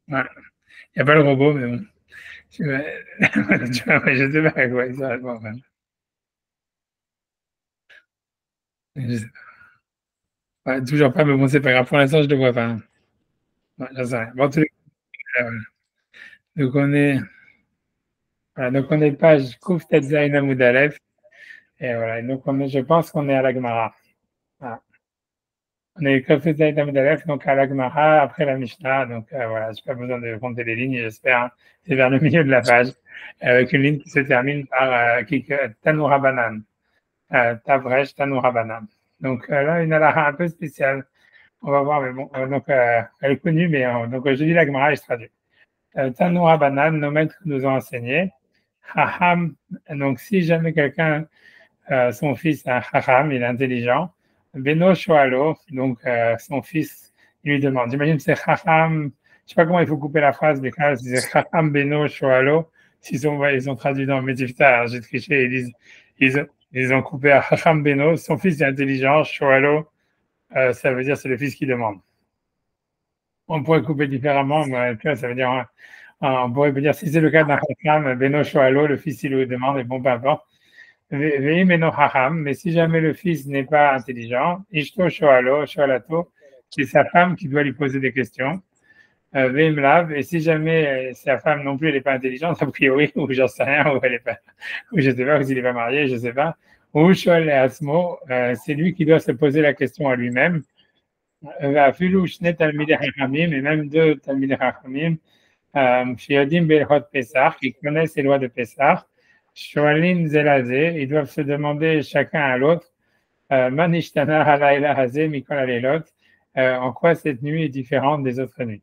Ouais. Il n'y a pas le robot, mais bon. Tu vois, tu vois, je sais pas à quoi il sert le enfin, je sais pas. Ouais, toujours pas, mais bon, c'est pas grave. Pour l'instant, je le vois pas. Ouais, j'en sais rien. Bon, en tous les cas, voilà. Donc on est voilà, donc on est page Kouf Tetzain Amoud Aleph et voilà, et donc on est je pense qu'on est à la Gemara. Voilà. On est Kouf Tetzain Amoud Aleph, donc à la Gemara, après la Mishnah, donc voilà, j'ai pas besoin de compter les lignes, j'espère, hein. C'est vers le milieu de la page, avec une ligne qui se termine par Tanoura Banan. Tavresh Tanoura Banan. Donc là, une halakha un peu spéciale. On va voir, mais bon, donc elle est connue, mais donc je lis la Gemara et je traduis. Tanoura Banan, nos maîtres nous ont enseigné. Hacham, donc si jamais quelqu'un, son fils est un Hacham, il est intelligent, Beno Shoalo, donc son fils, il lui demande. J'imagine que c'est Hacham, je sais pas comment il faut couper la phrase, mais quand c'est Hacham Beno Shoalo, ils ont traduit dans Médifta, j'ai triché, ils ont coupé à Hacham Beno, son fils est intelligent, Shoalo, ça veut dire c'est le fils qui demande. On pourrait couper différemment, mais tu vois, ça veut dire, on pourrait dire si c'est le cas d'un Hacham, Beno Shoalo, le fils il lui demande, et bon, peu importe. Mais si jamais le fils n'est pas intelligent, Ishto Shoalo, Shoalato, c'est sa femme qui doit lui poser des questions. Veimlav, et si jamais sa femme non plus elle n'est pas intelligente, a priori, ou j'en sais rien, ou elle est pas, ou je sais pas, ou s'il n'est pas marié, je sais pas, ou Shoal et Asmo, c'est lui qui doit se poser la question à lui-même. Afilou Shne Talmidei Chachamim, et même deux Talmidei Chachamim, Shiadim Belchot Pessah, qui connaissent les lois de Pessah, Shoalim Zelazé, ils doivent se demander chacun à l'autre, Manishtana Halayla Hazé Mikol Alelot, en quoi cette nuit est différente des autres nuits.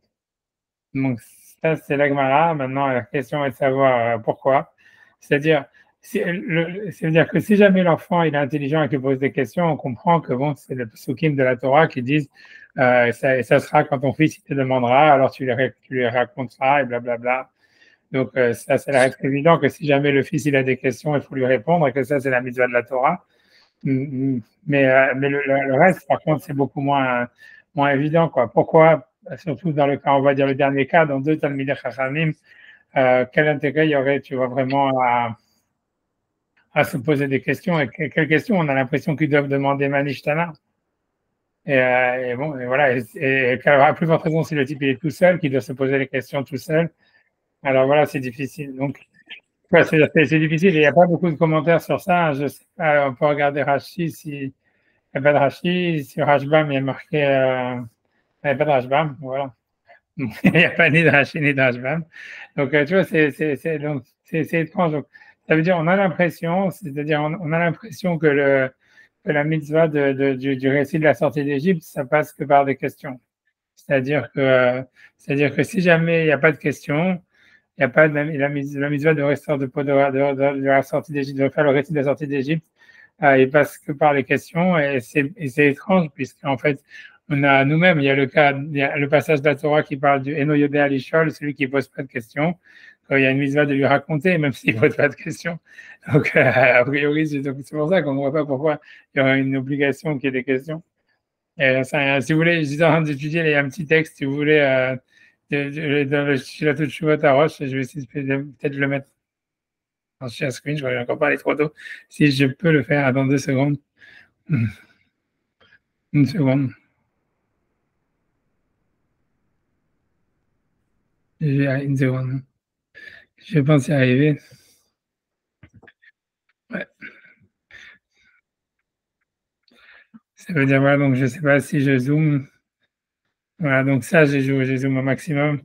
Donc, ça, c'est l'Agmara. Maintenant, la question est de savoir pourquoi. C'est-à-dire, c'est-à-dire que si jamais l'enfant il est intelligent et qu'il pose des questions, on comprend que bon, c'est le psukim de la Torah qui disent ça sera quand ton fils il te demandera, alors tu lui raconteras et blablabla. Donc, ça, ça l'air être évident que si jamais le fils il a des questions, il faut lui répondre et que ça, c'est la mitzvah de la Torah. Mais le reste, par contre, c'est beaucoup moins évident, quoi. Pourquoi, surtout dans le cas, on va dire le dernier cas, dans deux Talmidei Chachamim, quel intérêt il y aurait, tu vois, vraiment à se poser des questions et quelles questions on a l'impression qu'ils doivent demander Manishtana. Et bon, et voilà, et à plus forte raison si le type il est tout seul, qu'il doit se poser les questions tout seul. Alors voilà, c'est difficile. Donc, ouais, c'est difficile. Il n'y a pas beaucoup de commentaires sur ça. Je sais pas, on peut regarder Rashi si il n'y a pas de Rashi, sur Rashbam, il y a marqué, il n'y a pas de Rashbam, voilà. Il n'y a pas ni de Rashi ni de Rashbam. Donc, tu vois, c'est étrange. Donc, ça veut dire, on a l'impression, c'est-à-dire, on a l'impression que la mitzvah du récit de la sortie d'Égypte, ça passe que par des questions. C'est-à-dire que, c'est-à-dire que si jamais il n'y a pas de questions, il n'y a pas de, la mitzvah de restaurer de la sortie d'Égypte, de faire le récit de la sortie d'Égypte, il passe que par les questions et c'est étrange puisqu'en fait, on a nous-mêmes, il y a le passage de la Torah qui parle du Eno Yodé Alishol, celui qui pose pas de questions. Quand il y a une mitzvah de lui raconter, même s'il pose pas de questions. Donc, a priori, c'est pour ça qu'on ne voit pas pourquoi il y aurait une obligation qu'il y ait des questions. Et ça, si vous voulez, je suis en train d'étudier, il y a un petit texte, si vous voulez, dans le Shilato de Shuvot Arosh, je vais essayer de peut-être le mettre en share screen, je ne vais encore pas aller trop tôt. Si je peux le faire, attends 2 secondes. Une seconde. Une seconde. Je pense y arriver. Ouais. Ça veut dire, voilà, donc je ne sais pas si je zoome. Voilà, donc ça, j'ai zoom au maximum.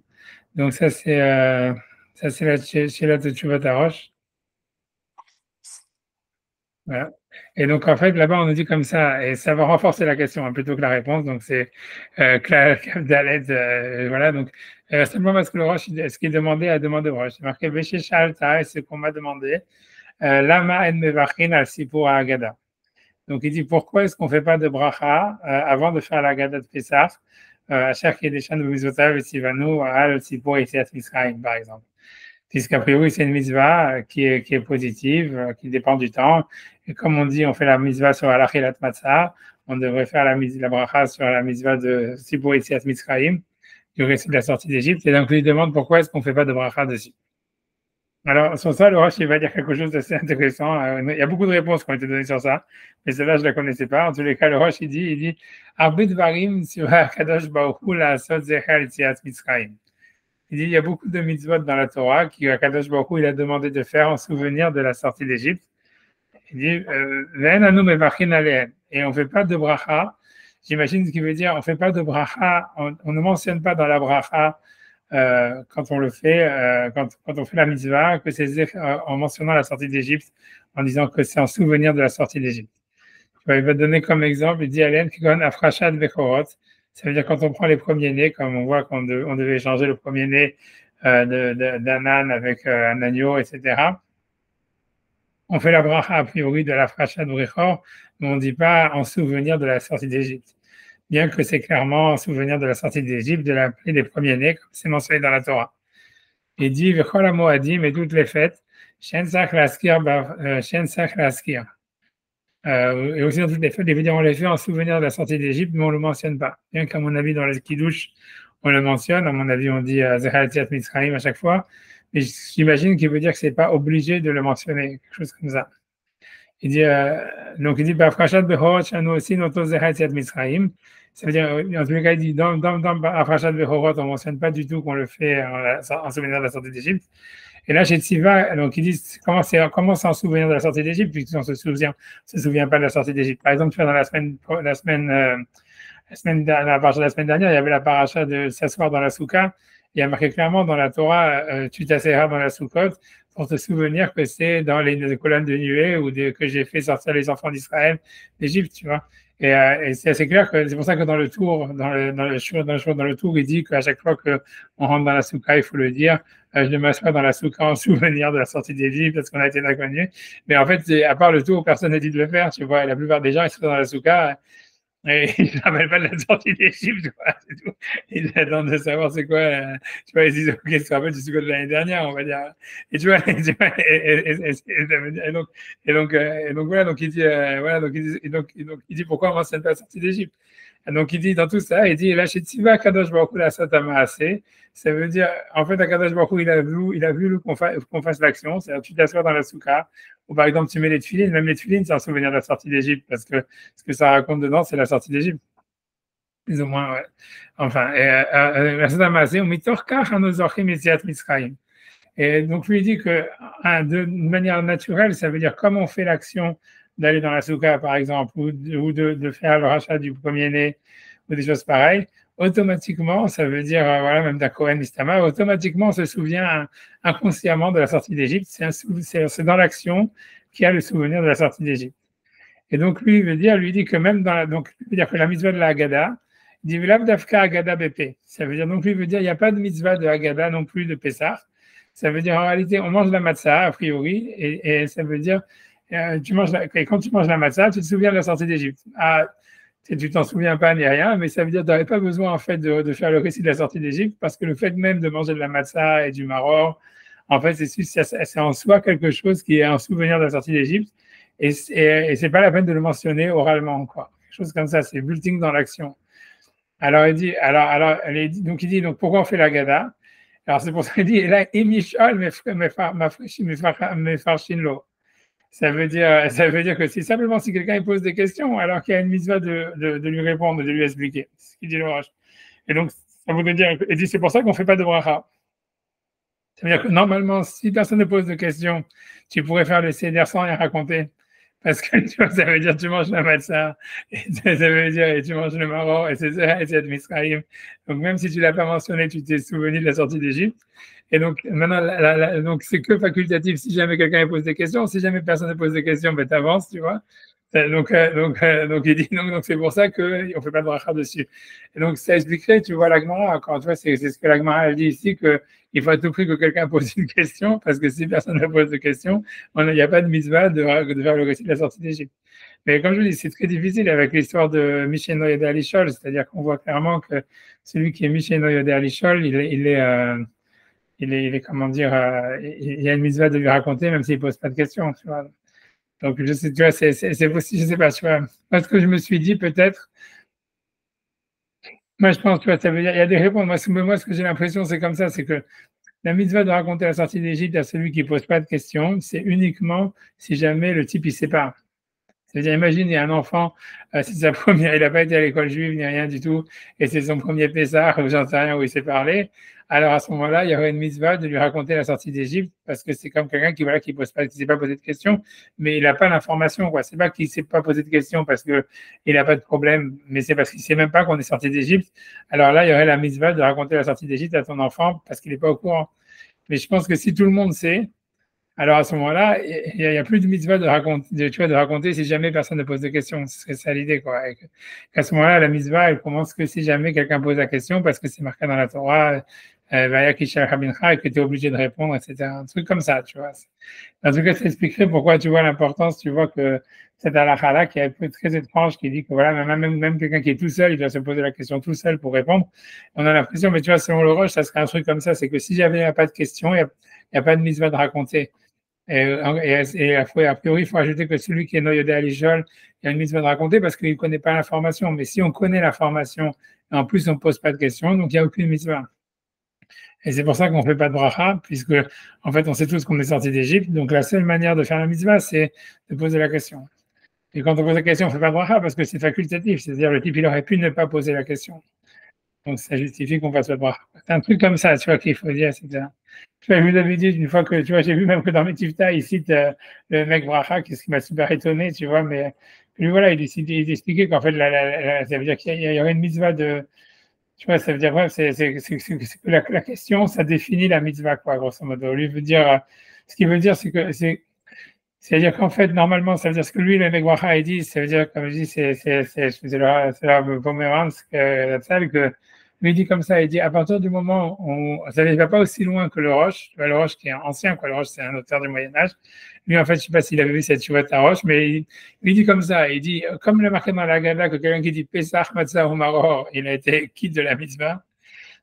Donc ça, c'est la Shilato de Shuvot Arosh. Voilà. Et donc, en fait, là-bas, on nous dit comme ça, et ça va renforcer la question hein, plutôt que la réponse. Donc, c'est Dalet, voilà. Donc, simplement parce que le Roche, ce qu'il demandait a demandé au Roche. C'est marqué Véché Shalta, et ce qu'on m'a demandé. Lama en mevachin al sipur Agada. Donc, il dit pourquoi est-ce qu'on ne fait pas de bracha avant de faire l'Agada de Pessah, à chaque Yedeshan de Mizotav et Sivanu, al sipur et Misraïm, par exemple. Puisqu'a priori, c'est une mitzvah qui est positive, qui dépend du temps. Et comme on dit, on fait la mitzvah sur Alachilat Matzah, on devrait faire la bracha sur la mitzvah de Sibur Yetziat Mitzrayim. du récit de la sortie d'Égypte. Et donc, il lui demande pourquoi est-ce qu'on ne fait pas de bracha dessus. Alors, sur ça, le Roche, il va dire quelque chose d'assez intéressant. Il y a beaucoup de réponses qui ont été données sur ça, mais celle-là, je ne la connaissais pas. En tous les cas, le Roche, il dit, Arbit varim sur Kadosh Baruch Hu la Sot Zecher Yetziat Mitzrayim. Il dit, il y a beaucoup de mitzvot dans la Torah qui, Kadosh Baruch Hu, il a demandé de faire en souvenir de la sortie d'Égypte. Il dit, Ve'en anu mevachin alehem. Et on ne fait pas de bracha. J'imagine ce qu'il veut dire, on ne fait pas de bracha, on ne mentionne pas dans la bracha quand on le fait, quand on fait la mitzvah, que c'est en mentionnant la sortie d'Égypte, en disant que c'est en souvenir de la sortie d'Égypte. Il va donner comme exemple, il dit Alen Kigon Afrashat Bekorot, ça veut dire quand on prend les premiers-nés, comme on voit qu'on devait échanger le premier-né d'un âne avec un agneau, etc. On fait la bracha a priori de l'Afrashat Bechor, mais on ne dit pas en souvenir de la sortie d'Égypte. Bien que c'est clairement en souvenir de la sortie d'Égypte, de l'appeler des premiers-nés, comme c'est mentionné dans la Torah. Il dit, Vechol HaMoadim et toutes les fêtes, Shen Sach Laskir, et aussi dans toutes les fêtes, il veut dire on les fait en souvenir de la sortie d'Égypte, mais on ne le mentionne pas. Bien qu'à mon avis, dans les Kiddush, on le mentionne. À mon avis, on dit Zechar Yetziat Mitzrayim à chaque fois. Mais j'imagine qu'il veut dire que ce n'est pas obligé de le mentionner, quelque chose comme ça. Il dit, donc il dit, Bafrashat Behorot, Shanu aussi, Noto Zechar Yetziat Mitzrayim. Ça veut dire, en tous les cas, il dit, dans Bafrashat Behorot, on ne mentionne pas du tout qu'on le fait en souvenir de la sortie d'Égypte. Et là, chez Tziva, donc ils disent comment c'est en souvenir de la sortie d'Égypte, puisqu'on se souvient pas de la sortie d'Égypte. Par exemple, dans la semaine dernière, il y avait la paracha de s'asseoir dans la soukha. Il y a marqué clairement dans la Torah, tu t'asseoiras dans la soukhote pour te souvenir que c'est dans les colonnes de nuée que j'ai fait sortir les enfants d'Israël d'Égypte, tu vois. Et c'est assez clair que c'est pour ça que dans le tour, il dit qu'à chaque fois qu'on rentre dans la soukha, il faut le dire. Je m'assois dans la soukha en souvenir de la sortie d'Égypte parce qu'on a été inconnus. Mais en fait, à part le tour, personne n'a dit de le faire. Tu vois, et la plupart des gens, ils sont dans la soukha et ils ne rappellent pas de la sortie d'Égypte. C'est tout. Ils attendent de savoir c'est quoi. Tu vois, ils disent, OK, tu te rappelles du soukha de l'année dernière, on va dire. Et tu vois, donc voilà, donc il dit, il dit pourquoi on ne mentionne pas la sortie d'Égypte. Donc il dit dans tout ça, il dit là chez Tziva Kadosh Baruch Hu la Satamaase, ça veut dire en fait Kadosh Baruch Hu il a vu qu'on fasse l'action, c'est-à-dire tu t'assois dans la soukha, ou par exemple tu mets les tefilines, même les tefilines c'est un souvenir de la sortie d'Égypte parce que ce que ça raconte dedans c'est la sortie d'Égypte, plus ou moins. Ouais. Enfin, la Satamaase, ou mitorkach anozochim yetziat Mitzrayim. Et donc lui dit que de manière naturelle, ça veut dire comme on fait l'action d'aller dans la soukha, par exemple, ou de faire le rachat du premier-né, ou des choses pareilles, automatiquement, ça veut dire, voilà, même d'un Kohen Mistama, automatiquement, on se souvient inconsciemment de la sortie d'Égypte. C'est dans l'action qu'il y a le souvenir de la sortie d'Égypte. Et donc, lui dit que même donc, il veut dire que la mitzvah de la Haggadah, il dit, V'lav dafka Haggadah BP. Ça veut dire, donc, lui veut dire, il n'y a pas de mitzvah de Haggadah non plus de Pessah. Ça veut dire, en réalité, on mange la matzah, a priori, et ça veut dire, quand tu manges la matzah, tu te souviens de la sortie d'Égypte. Tu t'en souviens pas ni rien, mais ça veut dire que tu n'avais pas besoin en fait de faire le récit de la sortie d'Égypte parce que le fait même de manger de la matzah et du maror, en fait, c'est en soi quelque chose qui est un souvenir de la sortie d'Égypte et c'est pas la peine de le mentionner oralement, quoi. Quelque chose comme ça, c'est building dans l'action. Alors il dit, donc pourquoi on fait la Gada? Alors c'est pour ça qu'il dit, là, Emishal mefarshinlo. Ça veut dire que c'est simplement si quelqu'un pose des questions, alors qu'il y a une mitzvah de lui répondre, de lui expliquer. C'est ce qu'il dit le Roche. Et donc, ça voudrait dire, et dit, c'est pour ça qu'on ne fait pas de bracha. Ça veut dire que normalement, si personne ne pose de questions, tu pourrais faire le seder sans rien raconter. Parce que tu vois, ça veut dire tu manges la matzah, et ça veut dire et tu manges le maror, et c'est ça, et c'est Misraïm. Donc même si tu ne l'as pas mentionné, tu t'es souvenu de la sortie d'Égypte. Et donc maintenant, donc c'est que facultatif si jamais quelqu'un pose des questions. Si jamais personne ne pose des questions, ben t'avances, tu vois. Donc il dit donc c'est pour ça qu'on ne fait pas de bracha dessus. Et donc ça expliquerait, tu vois, l'Agmara, encore tu vois, c'est ce que l'Agmara dit ici, qu'il faut à tout prix que quelqu'un pose une question, parce que si personne ne pose de question, il n'y a pas de mitzvah de faire le récit de la sortie d'Égypte. Mais comme je vous dis, c'est très difficile avec l'histoire de Misheno Yodé Alishol, c'est-à-dire qu'on voit clairement que celui qui est Misheno Yodé Alishol, il est comment dire, il y a une mitzvah de lui raconter, même s'il ne pose pas de questions, tu vois. Donc, je sais, tu vois, c'est possible, je sais pas, tu vois. Parce que je me suis dit, peut-être, Moi, je pense, tu vois, ça veut dire, il y a des réponses. Moi, ce que j'ai l'impression, c'est comme ça, c'est que la mitzvah de raconter la sortie d'Égypte à celui qui pose pas de questions, c'est uniquement si jamais le type, il sait pas. C'est-à-dire, imagine, il y a un enfant, c'est sa première, il n'a pas été à l'école juive ni rien du tout, et c'est son premier Pessah, ou j'en sais rien où il s'est parlé. Alors, à ce moment-là, il y aurait une mitzvah de lui raconter la sortie d'Égypte, parce que c'est comme quelqu'un qui, voilà, qui pose pas, qui s'est pas posé de questions, mais il n'a pas l'information, quoi. C'est pas qu'il s'est pas posé de questions parce que il n'a pas de problème, mais c'est parce qu'il sait même pas qu'on est sorti d'Égypte. Alors là, il y aurait la mitzvah de raconter la sortie d'Égypte à ton enfant parce qu'il n'est pas au courant. Mais je pense que si tout le monde sait, alors à ce moment-là, il n'y a plus de mitzvah de raconter, tu vois, de raconter si jamais personne ne pose de questions. C'est ça l'idée, quoi. Et qu'à ce moment-là, la mitzvah, elle commence que si jamais quelqu'un pose la question, parce que c'est marqué dans la Torah, Vaya Kishar Rabincha, et que tu es obligé de répondre, etc. Un truc comme ça, tu vois. En tout cas, ça expliquerait pourquoi tu vois l'importance, tu vois que cette halakha-là, qui est un peu très étrange, qui dit que voilà, même quelqu'un qui est tout seul, il doit se poser la question tout seul pour répondre. On a l'impression, mais tu vois, selon le Roche, ça serait un truc comme ça, c'est que si jamais pas de question, il n'y a pas de mitzvah de raconter. A priori, il faut ajouter que celui qui est noyé à l'école, il y a une mitzvah de raconter parce qu'il ne connaît pas l'information. Mais si on connaît l'information, en plus on ne pose pas de questions, donc il n'y a aucune mitzvah. Et c'est pour ça qu'on ne fait pas de bracha, puisque en fait on sait tous qu'on est sorti d'Égypte. Donc la seule manière de faire la mitzvah, c'est de poser la question. Et quand on pose la question, on ne fait pas de bracha parce que c'est facultatif. C'est-à-dire le type, il aurait pu ne pas poser la question. Donc ça justifie qu'on fasse le bracha. C'est un truc comme ça, tu vois, qu'il faut dire, etc. Tu vois, je vous avais dit une fois que, tu vois, j'ai vu même que dans mes tifta, il cite le mec bracha, ce qui m'a super étonné, tu vois, mais lui, voilà, il expliquait qu'en fait, ça veut dire qu'il y aurait une mitzvah de, tu vois, ça veut dire, ouais, que la question, ça définit la mitzvah, quoi, grosso modo. Lui veut dire, ce qu'il veut dire, c'est-à-dire qu'en fait, normalement, ça veut dire ce que lui, le mec bracha, il dit, ça veut dire, comme je dis, c'est la Pomerance, la salle, que lui dit comme ça, il dit, à partir du moment où ça ne va pas aussi loin que le Roche, tu vois, le Roche qui est ancien, quoi, le Roche, c'est un auteur du Moyen-Âge. Lui, en fait, je ne sais pas s'il avait vu cette chouette à Roche, mais il dit comme ça, il dit, comme le marqué dans la Gada, que quelqu'un qui dit Pesach, Matzah ou Maror, il a été quitte de la mitzvah.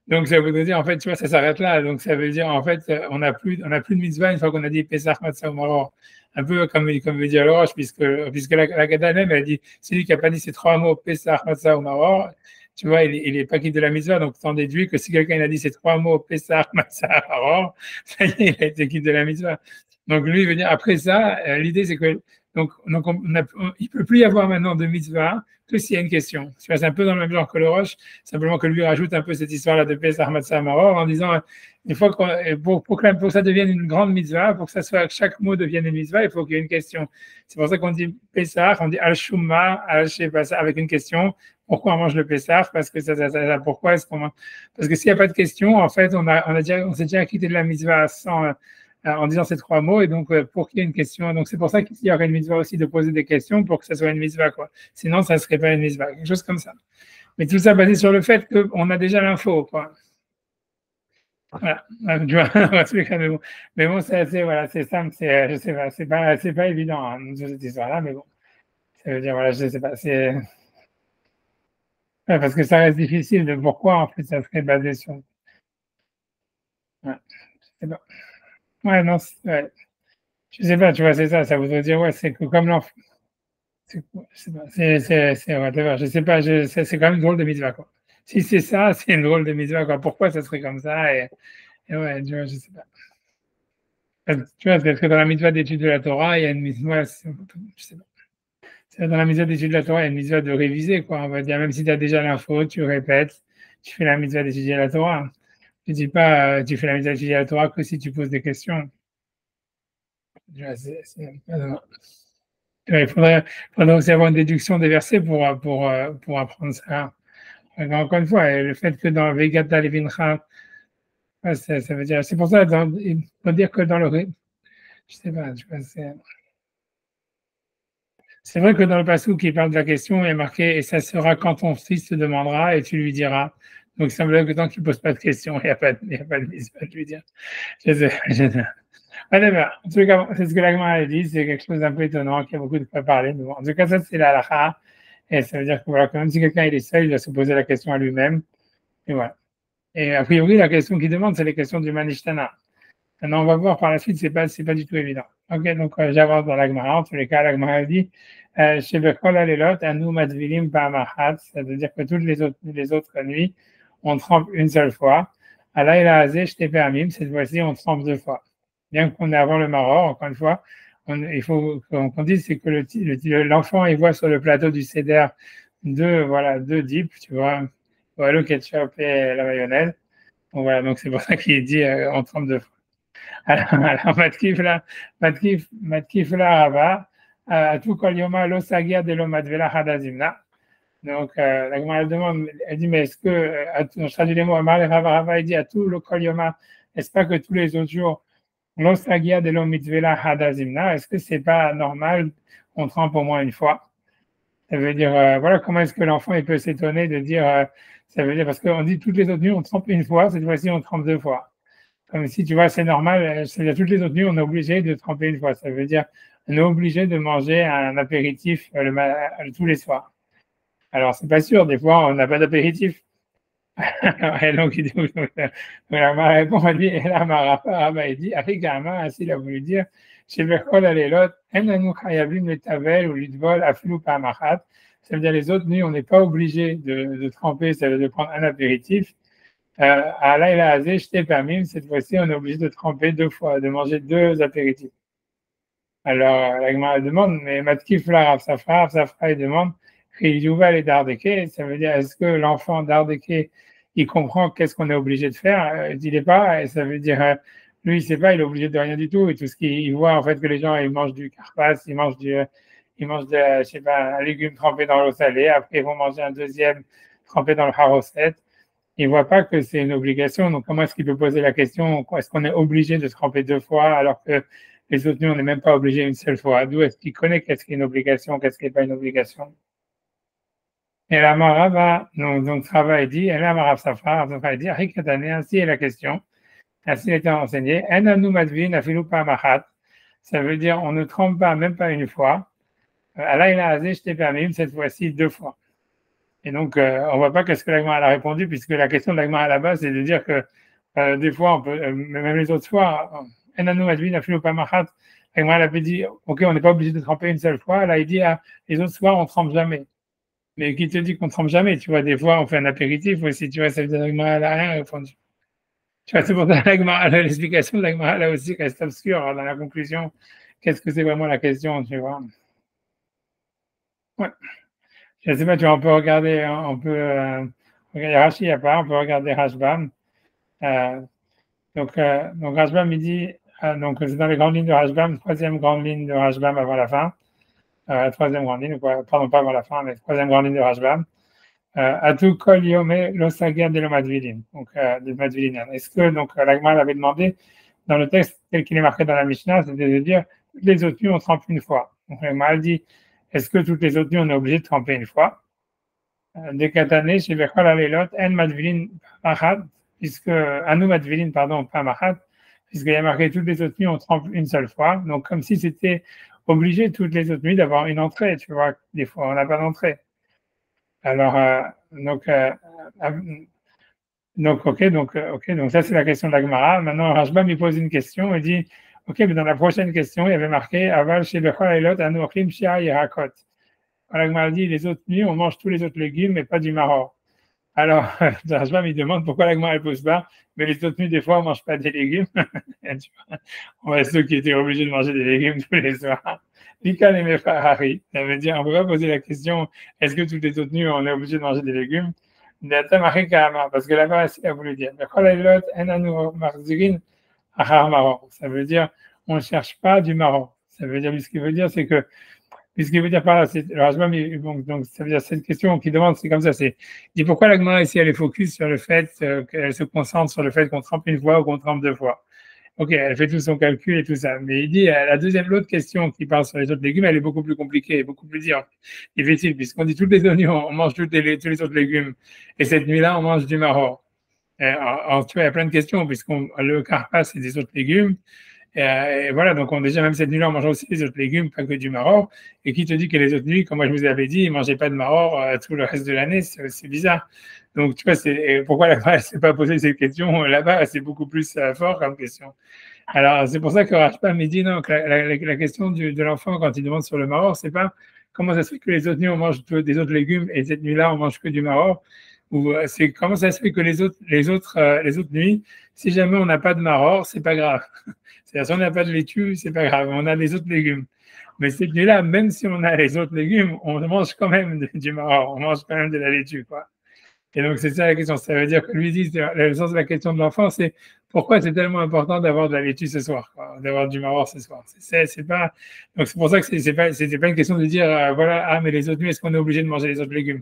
Donc, ça veut dire, en fait, tu vois, ça s'arrête là. Donc, ça veut dire, en fait, on n'a plus de mitzvah une fois qu'on a dit Pesach, Matzah ou Maror. Un peu comme veut dire le Roche, puisque la Gada même, elle dit, celui qui n'a pas dit ces trois mots, Pesach, Matzah ou Maror, tu vois, il est pas quitte de la mitzvah, donc tu en déduis que si quelqu'un a dit ces trois mots, Pessah, Matzah, Maror, ça y est, il a été quitte de la mitzvah. Donc lui, il veut dire, après ça, l'idée c'est que, il peut plus y avoir maintenant de mitzvah que s'il y a une question. Tu vois, c'est un peu dans le même genre que le Roche, simplement que lui rajoute un peu cette histoire-là de Pessah, Matzah, Maror, en disant, une fois pour que ça devienne une grande mitzvah, pour que ça soit, chaque mot devienne une mitzvah, il faut qu'il y ait une question. C'est pour ça qu'on dit Pessah, on dit Al-Shumma, avec une question. Pourquoi on mange le Pessah? Parce que pourquoi est-ce qu'on mange? Parce que s'il n'y a pas de question, en fait, on s'est déjà quitté de la mitzvah en disant ces trois mots, et donc pour qu'il y ait une question, donc c'est pour ça qu'il y aurait une mitzvah aussi de poser des questions pour que ça soit une mitzvah, quoi. Sinon, ça ne serait pas une mitzvah, quelque chose comme ça. Mais tout ça basé sur le fait qu'on a déjà l'info, quoi. Voilà. Tu vois, mais bon, voilà, c'est simple, je sais pas, c'est pas évident, hein, cette histoire-là, mais bon, ça veut dire, voilà, je sais pas, ouais, parce que ça reste difficile de pourquoi, en fait, ça serait basé sur, ouais, je sais pas. Ouais, non, ouais. Je sais pas, tu vois, c'est ça, ça voudrait dire, ouais, c'est que comme l'enfant, je sais pas, whatever, je sais pas, c'est quand même une drôle de mitzvah, quoi. Si c'est ça, c'est une drôle de mitzvah, quoi. Pourquoi ça serait comme ça, et ouais, tu vois, je sais pas. Tu vois, parce que dans la mitzvah d'étude de la Torah, il y a une mitzvah, je sais pas. Dans la mitzvah d'étude de la Torah, il y a une mitzvah de réviser, quoi. On va dire, même si tu as déjà l'info, tu répètes, tu fais la mitzvah d'étudier la Torah. Tu dis pas, tu fais la mitzvah d'étudier la Torah que si tu poses des questions. Il faudrait aussi avoir une déduction des versets pour apprendre ça. Encore une fois, le fait que dans Vegata Levincha, ça veut dire, c'est pour ça, il faut dire que dans je sais pas, c'est vrai que dans le passage qui parle de la question, il est marqué, et ça sera quand ton fils te demandera et tu lui diras. Donc, il semblerait que tant qu'il ne pose pas de questions, il n'y a pas de mise à lui dire. Je sais. En tout cas, c'est ce que l'agma a dit, c'est quelque chose d'un peu étonnant, qui a beaucoup de quoi parler. Mais bon, en tout cas, ça, c'est la halakha. Et ça veut dire que voilà, quand même, si quelqu'un est seul, il doit se poser la question à lui-même. Et voilà. Et a priori, la question qu'il demande, c'est les questions du Manishtana. Maintenant, on va voir par la suite, c'est pas du tout évident. Ok, donc j'avance dans la Gemara. En tous les cas, la Gemara dit chez Bekol Alelot, Anu Madvilim Pa'amahat, c'est-à-dire que toutes les autres nuits, on trempe une seule fois. Alayla Azeh, Shte Pe'amim, cette fois-ci, on trempe deux fois. Bien qu'on est avant le Maror, encore une fois, il faut qu'on dise c'est que l'enfant il voit sur le plateau du Seder deux dips, tu vois, voilà, le ketchup et la mayonnaise. Donc voilà, donc c'est pour ça qu'il dit on trempe deux fois. Alors, matkif la rava, à tout kol yoma lo sagia de lo matvela hadazimna. Donc, la Gemara demande, elle dit, mais est-ce que, je traduis les mots, Amar le Rava, il dit à tout le kol yoma, est-ce pas que tous les autres jours, lo sagia de lo mitvela hadazimna, est-ce que c'est pas normal qu'on trempe au moins une fois? Ça veut dire, voilà, comment est-ce que l'enfant il peut s'étonner de dire, ça veut dire, parce qu'on dit toutes les autres nuits, on trempe une fois, cette fois-ci, on trempe deux fois. Comme si, tu vois, c'est normal, c'est-à-dire toutes les autres nuits, on est obligé de tremper une fois. Ça veut dire, on est obligé de manger un apéritif tous les soirs. Alors, c'est pas sûr, des fois, on n'a pas d'apéritif. Et donc, la Mara répond, elle dit, et là, Mara, il dit, avec Gama, ainsi, il a voulu dire, chez Berkol Alelot, en anu chayavim le tavel ou l'idvol afilou pa'amachat. Ça veut dire, les autres nuits, on n'est pas obligé de tremper, ça veut dire de prendre un apéritif. À Laïla Azé, Shte Pamim, cette fois-ci, on est obligé de tremper deux fois, de manger deux apéritifs. Alors, la Gemara demande, mais Matkif la Rav Safra, il demande, Yuval et Dardeke, ça veut dire, est-ce que l'enfant Dardeke, il comprend qu'est-ce qu'on est obligé de faire? Il n'est pas, et ça veut dire, lui, il sait pas, il est obligé de rien du tout, et tout ce qu'il voit, en fait, que les gens, ils mangent du carpas, ils mangent je sais pas, un légume trempé dans l'eau salée, après, ils vont manger un deuxième trempé dans le haroset. Il ne voit pas que c'est une obligation, donc comment est-ce qu'il peut poser la question, est-ce qu'on est obligé de se tremper deux fois alors que les autres nuits, on n'est même pas obligé une seule fois? D'où est-ce qu'il connaît qu'est-ce qui est une obligation, qu'est-ce qui n'est pas une obligation? Et la Marava, donc Rava dit, et la Marav Safra dit, ainsi est la question, ainsi il était enseigné, en madvin afilou pa'amachat, ça veut dire on ne trempe pas, même pas une fois, alayla azeh shte pamim, cette fois-ci deux fois. Et donc, on ne voit pas qu'est-ce que l'Agma a répondu, puisque la question de l'Agma à la base, c'est de dire que des fois, on peut, même les autres fois, l'Agma a dit, OK, on n'est pas obligé de tremper une seule fois. Là, il dit, les autres fois, on ne trempe jamais. Mais qui te dit qu'on ne trempe jamais? Tu vois, des fois, on fait un apéritif aussi. Tu vois, ça veut dire l'Agma n'a rien répondu. Tu vois, c'est pour ça que l'explication de l'Agma là aussi reste obscure dans la conclusion. Qu'est-ce que c'est vraiment la question, tu vois? Ouais. Je ne sais pas, tu vois, on peut regarder, regarder Rashi, il n'y a pas, on peut regarder Rashbam. Donc Rashbam, il dit, donc c'est dans les grandes lignes de Rashbam, troisième grande ligne de Rashbam avant la fin, troisième grande ligne, pardon, pas avant la fin, mais troisième grande ligne de Rashbam. Atu kol yome lo sager de lo madvilin, donc de madvilin. Est-ce que, donc, l'Agma avait demandé, dans le texte tel qu'il est marqué dans la Mishnah, c'était de dire, toutes les autres nuits, on trempe une fois. Donc l'Agma a dit, est-ce que toutes les autres nuits, on est obligé de tremper une fois? Des katané chez Bechol Alelot, en madvilin pachat, puisque, anu madvilin, pardon, pas machat, puisqu'il y a marqué toutes les autres nuits, on trempe une seule fois. Donc, comme si c'était obligé toutes les autres nuits d'avoir une entrée, tu vois. Des fois, on n'a pas d'entrée. Alors, ok, donc ça, c'est la question de la Gemara. Maintenant, Rashbam, il pose une question, il dit, ok, mais dans la prochaine question, il y avait marqué, aval chez Bechol Alelot, anu ochlim shia yirakot. La Gemara dit, les autres nuits, on mange tous les autres légumes, mais pas du maror. Alors, Rashbam, il demande pourquoi la Gemara ne pose pas, mais les autres nuits, des fois, on ne mange pas des légumes. On va ceux qui étaient obligés de manger des légumes tous les soirs. Lika les Ferrari, ça veut dire, on ne peut pas poser la question, est-ce que toutes les autres nuits, on est obligé de manger des légumes? Parce que là-bas, il a voulu dire, ça veut dire, on ne cherche pas du marron. Ça veut dire, ce qu'il veut dire, c'est que ce qu'il veut dire par là, c'est, donc, ça veut dire, cette question qui demande, c'est comme ça, c'est, dit pourquoi la Gemara ici, elle est focus sur le fait qu'elle se concentre sur le fait qu'on trempe une fois ou qu'on trempe deux fois. Ok, elle fait tout son calcul et tout ça. Mais il dit, l'autre question qui parle sur les autres légumes, elle est beaucoup plus compliquée, beaucoup plus difficile, puisqu'on dit toutes les oignons, on mange tous les autres légumes. Et cette nuit-là, on mange du maror. Tu vois, il y a plein de questions, le carpas, c'est des autres légumes. Et voilà, donc déjà, même cette nuit-là, on mangeait aussi des autres légumes, pas que du maror. Et qui te dit que les autres nuits, comme moi je vous avais dit, ils ne mangeaient pas de maror tout le reste de l'année? C'est bizarre. Donc, tu vois, pourquoi là-bas, elle ne s'est pas posé cette question? Là-bas, c'est beaucoup plus fort comme question. Alors, c'est pour ça que Rashbam me dit non, que la question de l'enfant quand il demande sur le maror, c'est pas comment ça se fait que les autres nuits on mange des autres légumes et cette nuit-là on mange que du maror, ou c'est comment ça se fait que les autres nuits, si jamais on n'a pas de maror, c'est pas grave. C'est-à-dire si on n'a pas de laitue, c'est pas grave, on a les autres légumes. Mais cette nuit-là, même si on a les autres légumes, on mange quand même du maror, on mange quand même de la laitue, quoi. Et donc, c'est ça la question. Ça veut dire que lui dit, le sens de la question de l'enfant, c'est pourquoi c'est tellement important d'avoir de la laitue ce soir, d'avoir du maror ce soir. C'est pas, donc c'est pour ça que c'était pas une question de dire, voilà, ah, mais les autres nuits, est-ce qu'on est obligé de manger les autres légumes?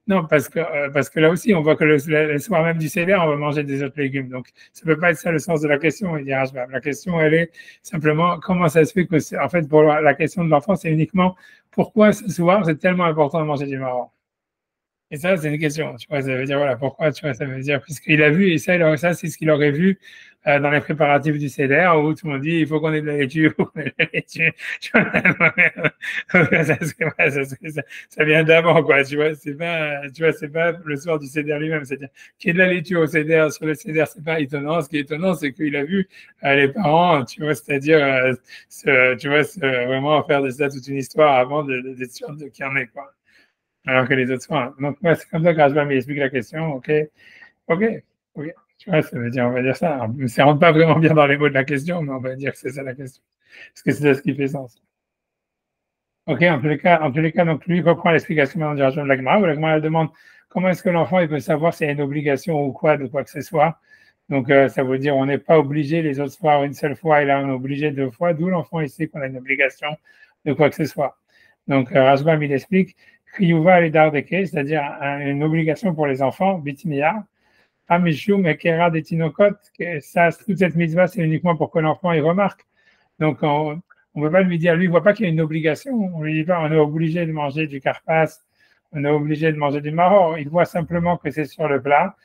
Non, parce que là aussi, on voit que le soir même du Seder, on va manger des autres légumes. Donc, ça peut pas être ça le sens de la question, il dit Rashbam. La question, elle est simplement comment ça se fait que, en fait, pour la question de l'enfant, c'est uniquement pourquoi ce soir, c'est tellement important de manger du maror. Et ça, c'est une question, tu vois, ça veut dire, voilà, pourquoi, tu vois, ça veut dire, puisqu'il a vu, et ça c'est ce qu'il aurait vu dans les préparatifs du CEDER, où tout le monde dit, il faut qu'on ait de la laitue, il faut qu'on ait de la laitue. Ça vient d'avant, quoi, tu vois, c'est pas le soir du CEDER lui-même, c'est-à-dire qu'il y ait de la laitue au CEDER, sur le CEDER, c'est pas étonnant. Ce qui est étonnant, c'est qu'il a vu les parents, tu vois, c'est-à-dire, tu vois, vraiment faire de ça toute une histoire avant d'être sûr qu'il y en ait, quoi. Alors que les autres soins. Donc, ouais, c'est comme ça que Rajbam m'explique la question. OK, OK, OK. Tu vois, ça veut dire, on va dire ça. Ça ne rentre pas vraiment bien dans les mots de la question, mais on va dire que c'est ça la question. Parce que c'est ça ce qui fait sens. OK, en tous les cas, donc lui reprend l'explication maintenant du Rajbam de l'Agmara, où l'Agmara elle demande comment est-ce que l'enfant il peut savoir s'il y a une obligation ou quoi, de quoi que ce soit. Donc, ça veut dire on n'est pas obligé les autres soirs une seule fois, et là on est obligé deux fois, d'où l'enfant il sait qu'on a une obligation de quoi que ce soit. Donc, Rajbam il explique Kriyuva et Dardeke, c'est-à-dire une obligation pour les enfants, Bitimiya, Amishum et Kera des Tinokot, ça, toute cette mitzvah, c'est uniquement pour que l'enfant y remarque. Donc, on ne peut pas lui dire, lui, il ne voit pas qu'il y a une obligation. On ne lui dit pas, on est obligé de manger du karpas, on est obligé de manger du maror. Il voit simplement que c'est sur le plat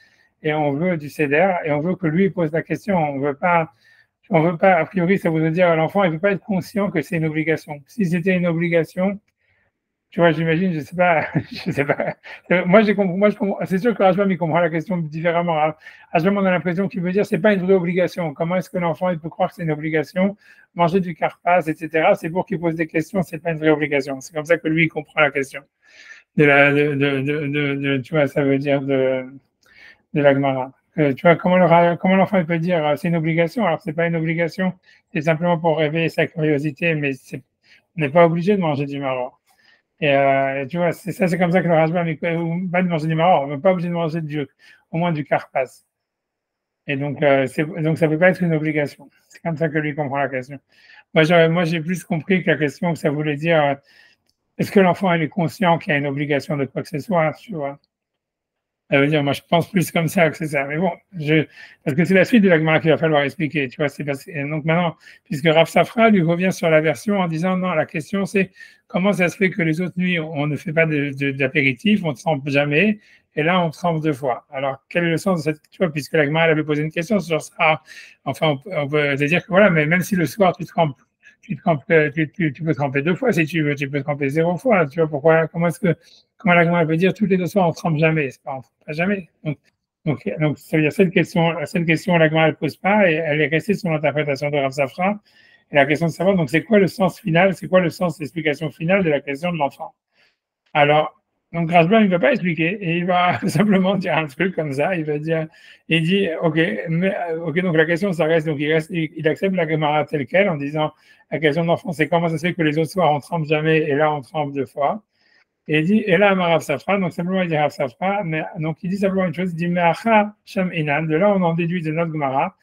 et on veut du seder et on veut que lui pose la question. On veut pas, a priori, ça veut dire à l'enfant, il ne peut pas être conscient que c'est une obligation. Si c'était une obligation, tu vois, j'imagine, je sais pas, je sais pas. Moi, je comprends, c'est sûr que Rajbam, il comprend la question différemment. Rajbam, on a l'impression qu'il veut dire, c'est pas une vraie obligation. Comment est-ce que l'enfant, il peut croire que c'est une obligation? Manger du karpas, etc. C'est pour qu'il pose des questions, c'est pas une vraie obligation. C'est comme ça que lui, il comprend la question. Tu vois, ça veut dire de la Gemara. Tu vois, comment l'enfant, il peut dire, c'est une obligation? Alors, c'est pas une obligation. C'est simplement pour réveiller sa curiosité, mais on n'est pas obligé de manger du marron. Et tu vois, c'est comme ça que le Rajbam, pas de manger du maror, on n'est pas obligé de manger au moins du karpas. Et donc, donc ça ne peut pas être une obligation. C'est comme ça que lui comprend la question. Moi, j'ai plus compris que la question, que ça voulait dire, est-ce que l'enfant est conscient qu'il y a une obligation de quoi que ce soit, tu vois? Ça veut dire, moi, je pense plus comme ça que c'est ça. Mais bon, parce que c'est la suite de la Gemara qu'il va falloir expliquer, tu vois. Donc maintenant, puisque Rav Safra lui revient sur la version en disant, non, la question c'est comment ça se fait que les autres nuits, on ne fait pas d'apéritif, on ne trempe jamais, et là, on trempe deux fois. Alors, quel est le sens de cette, tu vois, puisque la Gemara, elle avait posé une question sur ça. Enfin, on peut se dire que voilà, mais même si le soir, tu peux tremper deux fois si tu veux, tu peux tremper zéro fois. Tu vois pourquoi, comment la Gemara peut dire tous les deux soirs on ne trempe jamais, c'est pas, on ne trempe pas jamais. Donc, ça veut dire cette question, la Gemara ne pose pas et elle est restée sur l'interprétation de Rav Safra. Et la question de savoir, donc, c'est quoi le sens final, c'est quoi le sens l'explication finale de la question de l'enfant? Alors, donc Rajbam, il ne va pas expliquer et il va simplement dire un truc comme ça. Il dit, OK, donc la question, ça reste, donc il accepte la Gemara telle qu'elle en disant, la question de l'enfant, c'est comment ça se fait que les autres soirs, on ne trempe jamais et là, on trempe deux fois. Et il dit, et là, Rav Safra, donc simplement, il dit Rav Safra, donc il dit simplement une chose, il dit, Me'acha Sham Inan, de là, on en déduit de notre Gemara,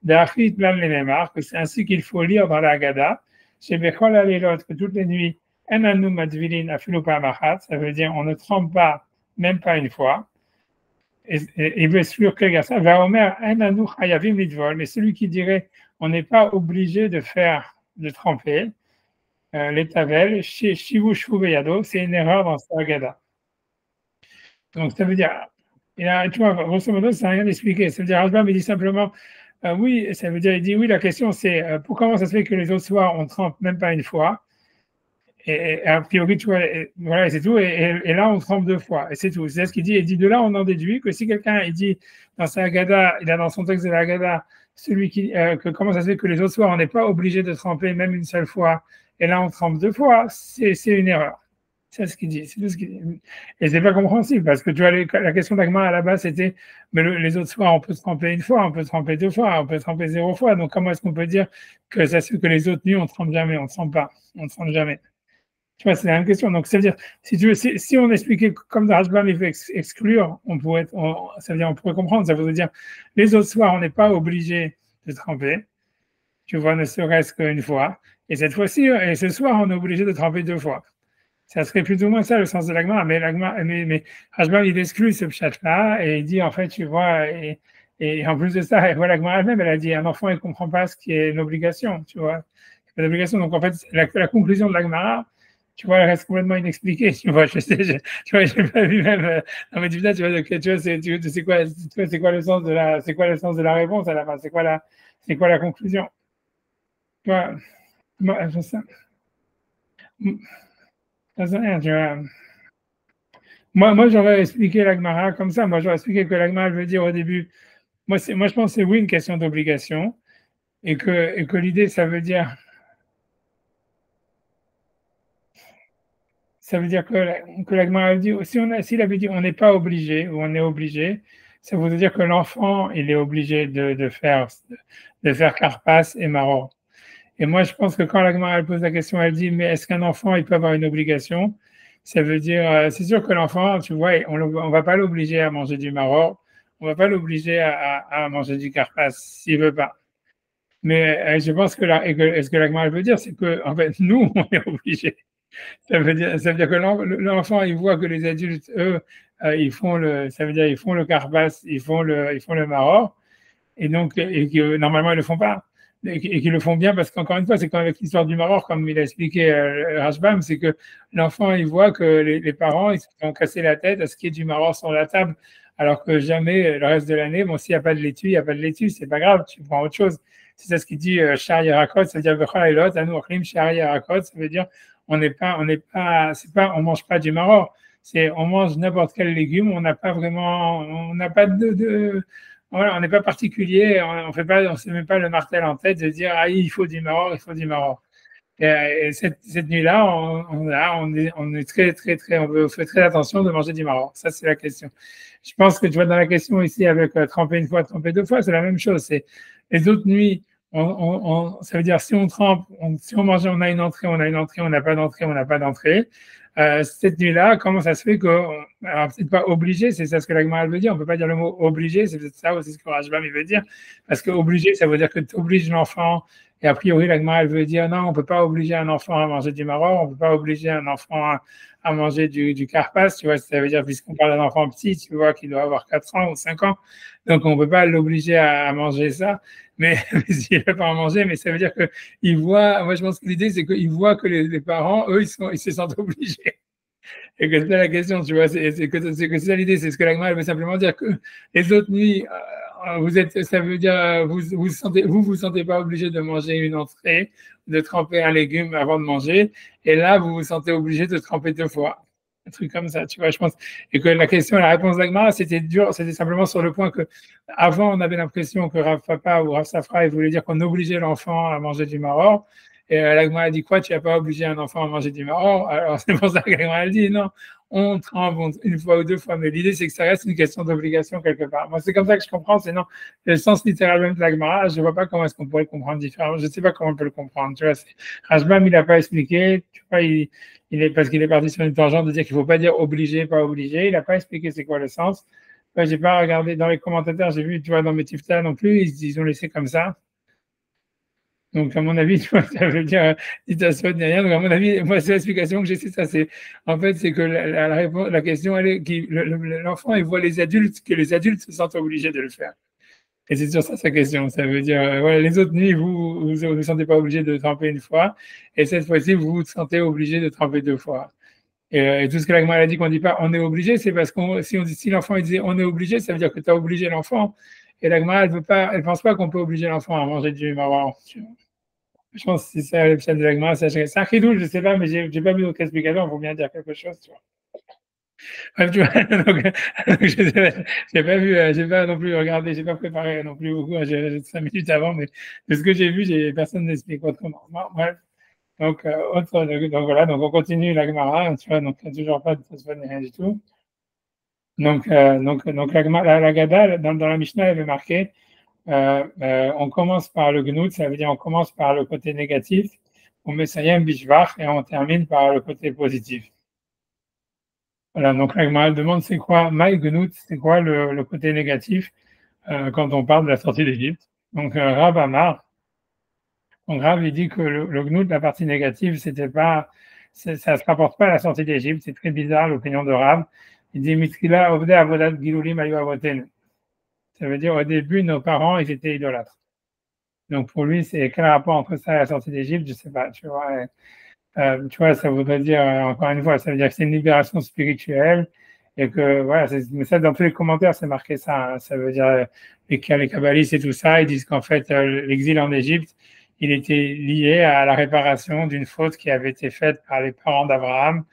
d'Achit Plan Lenemar, que c'est ainsi qu'il faut lire dans la Haggadah, chez Bechol Alelot, que toutes les nuits, ça veut dire on ne trempe pas, même pas une fois. Et il veut exclure que ça va Omer, mais celui qui dirait on n'est pas obligé de tremper, les tavels, Shivu Shuveyado, c'est une erreur dans sa Haggadah. Donc ça veut dire, tu vois, grosso modo, ça n'a rien expliqué. Ça veut dire, Rajbam, il dit simplement, oui, ça veut dire, il dit oui, la question c'est, comment ça se fait que les autres soirs on trempe même pas une fois? Et a priori, tu vois, voilà, c'est tout. Et là, on trempe 2 fois. Et c'est tout. C'est ce qu'il dit. Et dit de là, on en déduit que si quelqu'un, il dit dans sa Haggadah, il a dans son texte de la Haggadah, celui qui, que comment ça se fait que les autres soirs, on n'est pas obligé de tremper même une seule fois. Et là, on trempe 2 fois. C'est une erreur. C'est ce qu'il dit. C'est tout ce qu'il dit. Et c'est pas compréhensible parce que tu vois, la question d'Agma à la base, c'était, mais les autres soirs, on peut se tremper 1 fois, on peut se tremper 2 fois, on peut se tremper 0 fois. Donc, comment est-ce qu'on peut dire que ça se fait que les autres nuits, on ne trempe jamais, on ne trempe pas, on ne trempe jamais? Tu vois, c'est la même question. Donc, ça veut dire, si tu veux, si on expliquait comme dans Rashbam, il veut exclure, ça veut dire, on pourrait comprendre. Ça veut dire, les autres soirs, on n'est pas obligé de tremper. Tu vois, ne serait-ce qu'une fois. Et cette fois-ci, et ce soir, on est obligé de tremper 2 fois. Ça serait plus ou moins ça le sens de l'agma. Mais Rashbam, il exclut ce pshat-là et il dit, en fait, tu vois, et en plus de ça, voilà, l'agma elle-même, elle a dit, un enfant, il ne comprend pas ce qui est une obligation, tu vois. Une obligation. Donc, en fait, la conclusion de l'agma, tu vois, elle reste complètement inexpliquée. Tu vois, tu vois, j'ai pas vu même dans mes dividendes, tu vois, c'est quoi le sens de la réponse à la fin, c'est quoi la conclusion. Tu vois, moi, je sais, ça sert à rien, tu vois. Moi, j'aurais expliqué l'agmara comme ça. Moi, j'aurais expliqué que l'agmara veut dire au début. Moi, je pense que c'est oui une question d'obligation et que l'idée, ça veut dire que l'agma dit, s'il avait dit on n'est pas obligé ou on est obligé, ça veut dire que l'enfant, il est obligé de faire karpas et maror. Et moi, je pense que quand l'agma elle pose la question, elle dit mais est-ce qu'un enfant, il peut avoir une obligation? Ça veut dire, c'est sûr que l'enfant, tu vois, on va pas l'obliger à manger du maror, on va pas l'obliger à manger du karpas s'il veut pas. Mais je pense ce que l'agma elle veut dire, c'est que en fait, nous, on est obligé. Ça veut dire que l'enfant, il voit que les adultes, eux, ça veut dire ils font le karpas, ils font le maror, et donc, et que normalement ils le font pas, et qu'ils le font bien parce qu'encore une fois, c'est comme avec l'histoire du maror, comme il a expliqué Rashbam, c'est que l'enfant, il voit que les parents, ils se sont cassés la tête à ce qu'il y ait du maror sur la table, alors que jamais le reste de l'année, bon, s'il n'y a pas de laitue, il n'y a pas de laitue, c'est pas grave, tu prends autre chose. C'est ça ce qu'il dit Shar Yerakot, ça veut dire Bechol Ailot, Anu Ochlim Shar Yerakot, ça veut dire on mange pas du maror, on mange n'importe quel légume, on n'a pas vraiment, on n'a pas voilà, on n'est pas particulier, on se met pas le martel en tête de dire ah il faut du maror, il faut du maror. Et cette nuit-là, on est très très très, on fait très attention de manger du maror. Ça c'est la question. Je pense que tu vois dans la question ici avec tremper 1 fois, tremper 2 fois, c'est la même chose. C'est les autres nuits. Ça veut dire si on trempe, si on mange, on a une entrée, on a une entrée, on n'a pas d'entrée, on n'a pas d'entrée. Cette nuit-là, comment ça se fait alors peut-être pas obligé, c'est ça ce que la Gemara veut dire, on peut pas dire le mot obligé, c'est peut-être ça aussi ce que Rashbam veut dire, parce que obligé, ça veut dire que tu obliges l'enfant, et a priori la Gemara veut dire non, on peut pas obliger un enfant à manger du maror, on peut pas obliger un enfant à manger du karpas, tu vois, ça veut dire, puisqu'on parle d'un enfant petit, tu vois, qui doit avoir 4 ans ou 5 ans, donc on peut pas l'obliger à manger ça, mais s'il ne veut pas en manger, mais ça veut dire qu'il voit, moi je pense que l'idée c'est qu'il voit que les parents, eux, ils se sentent obligés. Et que c'est ça la question, tu vois, c'est ça l'idée, c'est ce que l'agma veut simplement dire que les autres nuits, ça veut dire, vous sentez pas obligé de manger une entrée, de tremper un légume avant de manger, et là, vous vous sentez obligé de tremper 2 fois. Un truc comme ça, tu vois, je pense. Et que la réponse d'Agma, c'était simplement sur le point que, avant, on avait l'impression que Rav Papa ou Rav Safra, ils voulaient dire qu'on obligeait l'enfant à manger du maror. Et l'Agma a dit quoi? Tu n'as pas obligé un enfant à manger du maror. Alors, c'est pour ça que l'Agma a dit non, on trempe 1 fois ou 2 fois. Mais l'idée, c'est que ça reste une question d'obligation quelque part. Moi, c'est comme ça que je comprends. Sinon, le sens littéral même de l'Agma, je ne vois pas comment est-ce qu'on pourrait le comprendre différemment. Je ne sais pas comment on peut le comprendre. Tu vois, Rashbam, il n'a pas expliqué. Tu vois, parce qu'il est parti sur une tangente de dire qu'il ne faut pas dire obligé, pas obligé. Il n'a pas expliqué c'est quoi le sens. Je n'ai pas regardé dans les commentateurs, j'ai vu, tu vois, dans mes tiftas non plus, ils ont laissé comme ça. Donc, à mon avis, tu vois, ça veut dire, ni t'assois ni rien. Donc, à mon avis, moi, c'est l'explication que j'ai, c'est ça. En fait, c'est que la question, elle est, l'enfant, il voit que les adultes se sentent obligés de le faire. Et c'est sur ça sa question. Ça veut dire, voilà, les autres nuits, vous sentez pas obligé de tremper 1 fois. Et cette fois-ci, vous vous sentez obligé de tremper 2 fois. Et tout ce que la Gemara a dit qu'on dit pas on est obligé, c'est parce si l'enfant il disait on est obligé, ça veut dire que tu as obligé l'enfant. Et la Gemara, elle pense pas qu'on peut obliger l'enfant à manger du maror. Je pense que si c'est le chat de la Gemara, c'est un chidouche, je sais pas, mais j'ai pas vu d'autres explications, il faut bien dire quelque chose, tu vois. Ouais, tu vois, donc, je sais pas, j'ai pas non plus regardé, j'ai pas préparé non plus beaucoup, j'ai 5 minutes avant, mais de ce que j'ai vu, personne n'explique autrement. Bon, bref. Donc, donc voilà, donc on continue la Gemara, tu vois, donc il n'y a toujours pas de phosphone ni rien du tout. Donc la Gada, dans la Mishnah, elle avait marqué, on commence par le Gnout, ça veut dire on commence par le côté négatif, on met Sayem Bishvach et on termine par le côté positif. Voilà, donc la Gemara demande c'est quoi, Maï Gnout, c'est quoi le côté négatif quand on parle de la sortie d'Égypte. Donc Rav Amar, donc Rav, il dit que le Gnout, la partie négative, c'était pas, ça ne se rapporte pas à la sortie d'Égypte, c'est très bizarre l'opinion de Rav. Il dit Mitkila Ovde Avodat Gilulim Ayu Avoten. Ça veut dire au début, nos parents, ils étaient idolâtres. Donc pour lui, c'est quel rapport entre ça et la sortie d'Égypte, je sais pas. Tu vois, ça voudrait dire encore une fois, ça veut dire que c'est une libération spirituelle et que voilà, mais ça dans tous les commentaires, c'est marqué ça. Hein. Ça veut dire les kabbalistes et tout ça, ils disent qu'en fait l'exil en Égypte, il était lié à la réparation d'une faute qui avait été faite par les parents d'Abraham,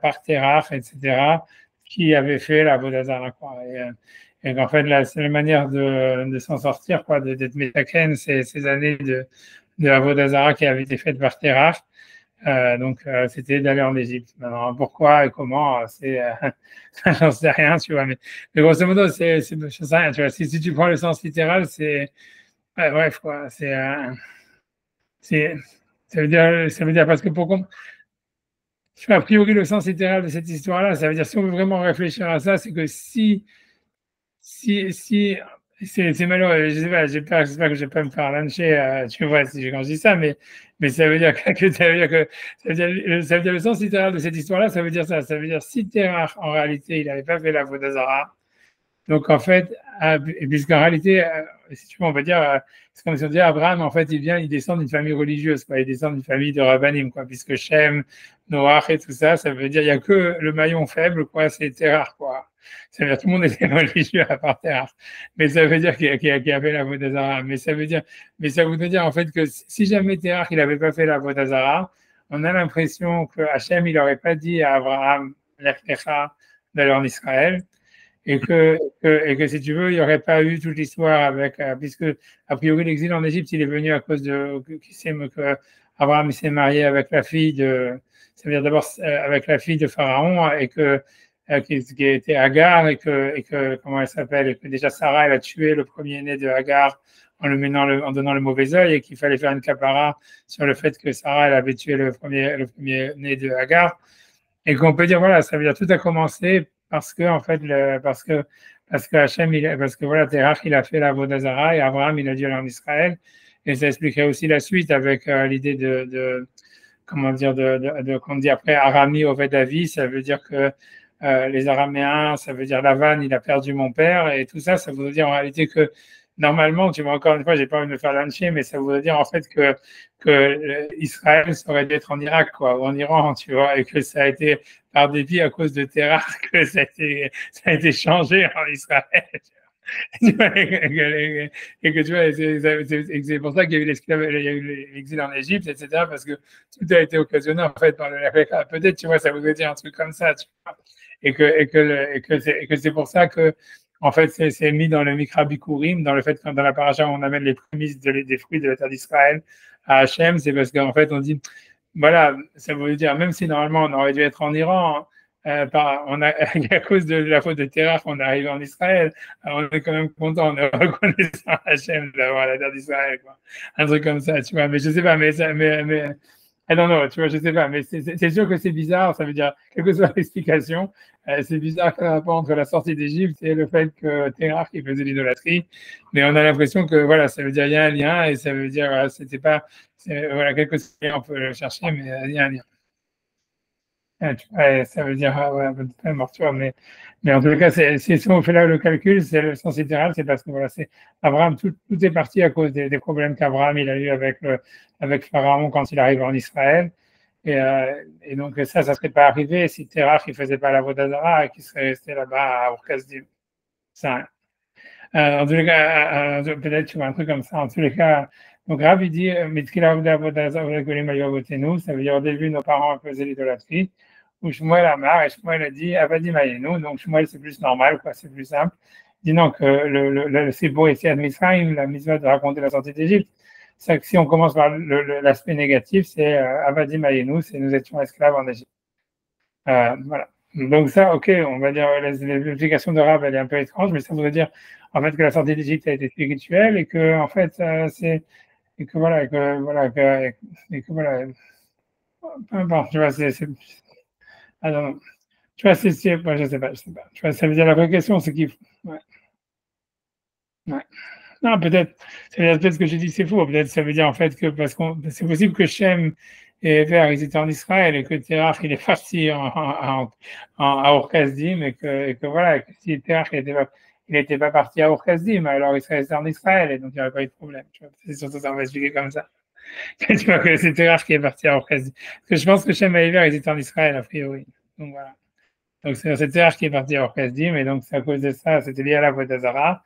par Terach, etc., qui avait fait la Vodazara, quoi. Et qu'en fait, là, c'est la manière de s'en sortir, quoi, d'être métaken, ces années de Avodazara qui avaient été faites par Terach. C'était d'aller en Égypte. Maintenant, pourquoi et comment, j'en sais rien, tu vois. Mais grosso modo, je sais rien, tu vois. Si tu prends le sens littéral, ouais, bref, quoi. C'est, ça veut dire parce que tu vois, a priori, le sens littéral de cette histoire-là, ça veut dire, si on veut vraiment réfléchir à ça, c'est que si, c'est malheureux, je sais pas, j'espère que je vais pas me faire lyncher, tu vois, quand je dis ça, mais ça veut dire ça veut dire le sens littéral de cette histoire-là, ça veut dire ça. Ça veut dire si Terach, en réalité, il n'avait pas fait la Vodazara, donc en fait, puisqu'en réalité, si tu veux, on va dire, c'est comme si on disait Abraham, en fait, il descend d'une famille religieuse, quoi. Il descend d'une famille de rabbanim, quoi, puisque Shem, Noach et tout ça, ça veut dire il n'y a que le maillon faible, quoi, c'est Terach, quoi. Ça veut dire tout le monde était religieux à part Terach. Mais ça veut dire qu'il a fait la Vodazara. Mais ça voudrait dire en fait que si jamais Terach, il n'avait pas fait la Vodazara, on a l'impression que Hachem, il n'aurait pas dit à Abraham, Lech Lecha, d'aller en Israël et que si tu veux, il n'y aurait pas eu toute l'histoire avec, puisque a priori l'exil en Égypte, il est venu à cause que Abraham s'est marié avec la fille ça veut dire d'abord avec la fille de Pharaon et qui était Agar comment elle s'appelle, et que déjà Sarah, elle a tué le premier-né de Agar en donnant le mauvais œil et qu'il fallait faire une capara sur le fait que Sarah, elle avait tué le premier-né de Agar. Et qu'on peut dire, voilà, ça veut dire tout a commencé parce que, en fait, parce que Hachem, parce que voilà, Terach, il a fait la Vodazara et Abraham, il a dû aller en Israël. Et ça expliquerait aussi la suite avec l'idée comment dire, qu'on dit après Arami Ovedavi, ça veut dire que les Araméens, ça veut dire Lavan, il a perdu mon père, et tout ça, ça veut dire en réalité que normalement, tu vois, encore une fois, j'ai pas envie de me faire lyncher, mais ça voudrait dire en fait que Israël ça aurait dû être en Irak, quoi, ou en Iran, tu vois, et que ça a été par dépit à cause de Terah que ça a été changé en Israël. Et que tu vois, c'est pour ça qu'il y a eu l'exil en Égypte, etc., parce que tout a été occasionné en fait par le peut-être, tu vois, ça voudrait dire un truc comme ça, tu vois, et que c'est pour ça que en fait, c'est mis dans le Mikra Bikurim, dans le fait que dans la paracha, on amène les prémices des fruits de la terre d'Israël à Hachem, c'est parce qu'en fait, on dit, voilà, ça veut dire, même si normalement on aurait dû être en Iran, à cause de la faute de Terach, on est arrivé en Israël, on est quand même content, on est reconnaissant à Hachem d'avoir la terre d'Israël, quoi. Un truc comme ça, tu vois, mais je sais pas, non, non, tu vois, je sais pas, mais c'est sûr que c'est bizarre, ça veut dire, quelle que soit l'explication, c'est bizarre qu'il y ait un rapport entre la sortie d'Égypte et le fait que Terach, il faisait l'idolâtrie, mais on a l'impression que, voilà, ça veut dire, il y a un lien, et ça veut dire, c'était pas, voilà, quelque chose, on peut le chercher, mais il y a un lien. Ouais, ça veut dire, ouais, pas mort, tu vois, mais en tout cas, si on fait là le calcul, c'est le sens littéral, c'est parce que voilà, c'est Abraham, tout est parti à cause des problèmes qu'Abraham il a eu avec Pharaon quand il arrive en Israël. Et donc, ça serait pas arrivé si Terach, il faisait pas la Vodazara et qu'il serait resté là-bas à Orkazdim. Ça, En tous les cas, peut-être tu vois un truc comme ça. En tous les cas, donc Rav, il dit, ça veut dire au début, nos parents faisaient l'idolâtrie. Ou Shmuel Amar, et Shmuel a dit, Avadi Mayenu. Donc Shmuel, c'est plus normal, quoi, c'est plus simple. Il dit non, que c'est beau ici à Misraïm, la mitzvah de raconter la sortie d'Égypte. C'est que si on commence par l'aspect négatif, c'est Avadi Mayenu, c'est nous étions esclaves en Égypte. Voilà. Donc ça, ok, on va dire l'explication de Rav, elle est un peu étrange, mais ça voudrait dire en fait que la sortie d'Égypte a été spirituelle et que en fait c'est et que voilà et que voilà, peu importe, tu vois, ah non, non. Tu vois, ouais, je sais pas. Tu vois, ça veut dire la vraie question, c'est qu'il ouais, ouais. Non, peut-être, peut-être ce que j'ai dit, c'est faux. Peut-être ça veut dire en fait que parce qu'on, c'est possible que Shem et Ever, ils étaient en Israël et que Terach, il est parti à Ur-Kasdim et que voilà, que si Terach, il était pas parti à Ur-Kasdim, alors il serait resté en Israël et donc il n'y aurait pas eu de problème. Tu vois, c'est surtout ça, on va expliquer comme ça. Tu vois que c'est Terach qui est parti à Ur-Kasdim. Parce que je pense que Shem et Ever, ils étaient en Israël, a priori. Donc voilà. Donc c'est Terach qui est parti à Ur-Kasdim et donc c'est à cause de ça, c'était lié à la Vodazara.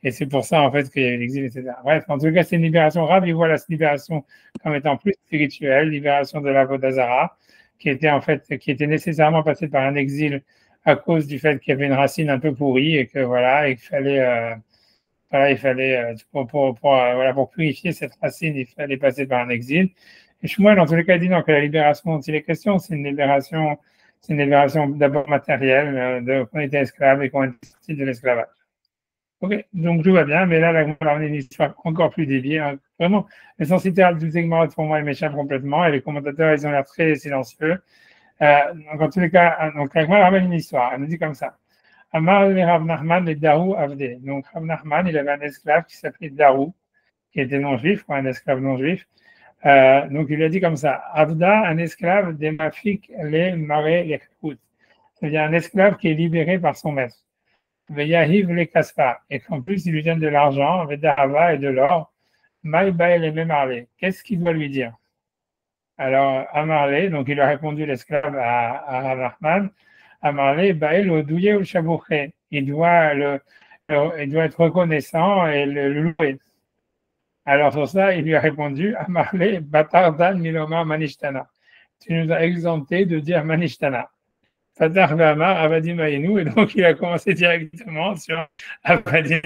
Et c'est pour ça, en fait, qu'il y a eu l'exil, etc. Bref, en tout cas, c'est une libération grave. Il voit la libération comme étant plus spirituelle, libération de la Vodazara, qui était, en fait, qui était nécessairement passée par un exil à cause du fait qu'il y avait une racine un peu pourrie et que, voilà, et qu'il fallait, voilà, il fallait, voilà, pour purifier cette racine, il fallait passer par un exil. Et Shmuel, en tous les cas, dit non, que la libération dont il est question, c'est une libération d'abord matérielle, qu'on était esclave et qu'on était sorti de l'esclavage. Ok, donc tout va bien, mais là, on a une histoire encore plus déviée. Hein. Vraiment, l'essence littérale du segment, pour moi, elle m'échappe complètement et les commentateurs, ils ont l'air très silencieux. Donc, en tous les cas, donc, la ramène une histoire. Elle nous dit comme ça. Amar le Rav Nachman le Darou Avde. Donc, Rav Nachman, il avait un esclave qui s'appelait Darou, qui était non-juif, ou un esclave non-juif. Donc, il lui a dit comme ça. Avda, un esclave des mafik les marais les khut. C'est-à-dire un esclave qui est libéré par son maître. Veyahiv les kaspa. Et qu'en plus, il lui donne de l'argent, Vedarava et de l'or. Maïba et Memarlé. Qu'est-ce qu'il doit lui dire? Alors, Amarlé, donc il a répondu l'esclave à Rahman, Amarlé, Baël au douillet ou chabouché. Il doit être reconnaissant et le louer. Alors, sur ça, il lui a répondu, Amarlé, Batardan Miloma Manishtana. Tu nous as exempté de dire Manishtana. Fatar Vamar, Avadim Aïnou, et donc il a commencé directement sur Avadim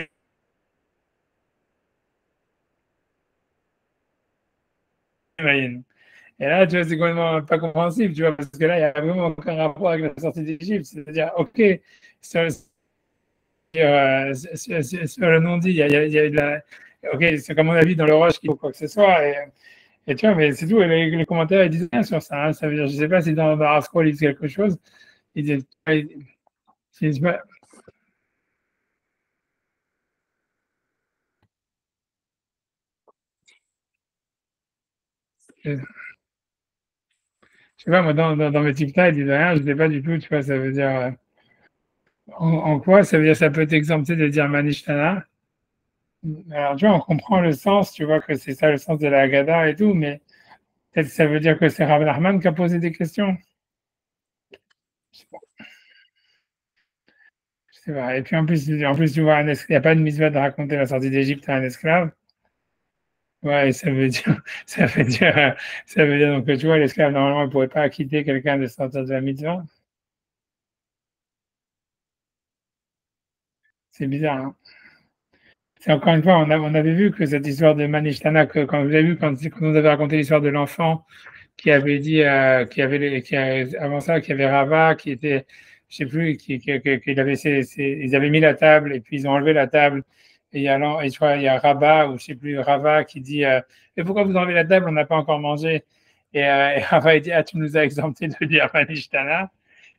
Aïnou. Et là, tu vois, c'est complètement pas compréhensible, tu vois, parce que là, il n'y a vraiment aucun rapport avec la sortie d'Égypte. C'est-à-dire, OK, sur, sur le non-dit, il y a de la. OK, c'est comme mon avis dans le rush qu'il faut quoi que ce soit. Et tu vois, mais c'est tout. Et les commentaires, ils disent rien sur ça. Hein. Ça veut dire, je ne sais pas si dans Barasco, ils disent quelque chose. Ils disent, ils disent pas, je ne sais pas, moi, dans mes TikTok, ils disent rien. Je ne sais pas du tout, tu vois, ça veut dire. En quoi ça veut dire ça peut t'exempter de dire Manishtana? Alors, tu vois, on comprend le sens, tu vois que c'est ça le sens de la Haggadah et tout, mais peut-être que ça veut dire que c'est Rav Nachman qui a posé des questions. Je sais pas. Je sais pas. Et puis en plus, tu vois, il n'y a pas de mitzvah de raconter la sortie d'Égypte à un esclave. Ouais, ça veut dire, ça veut dire, ça veut dire donc que tu vois, l'esclave, normalement, il ne pourrait pas acquitter quelqu'un de sortir de la mitzvah. C'est bizarre, hein. C'est encore une fois, on avait vu que cette histoire de Manishtana, que quand vous avez vu, quand on avait raconté l'histoire de l'enfant qui avait dit, avant ça, qui avait Rava, qui était, je sais plus, qu'il avait, ils avaient mis la table et puis ils ont enlevé la table. Et je crois, il y a Rabat, ou je sais plus, Rava qui dit, mais pourquoi vous enlevez la table? On n'a pas encore mangé. Et Rava, il dit, ah, tu nous as exempté de dire Manishtana.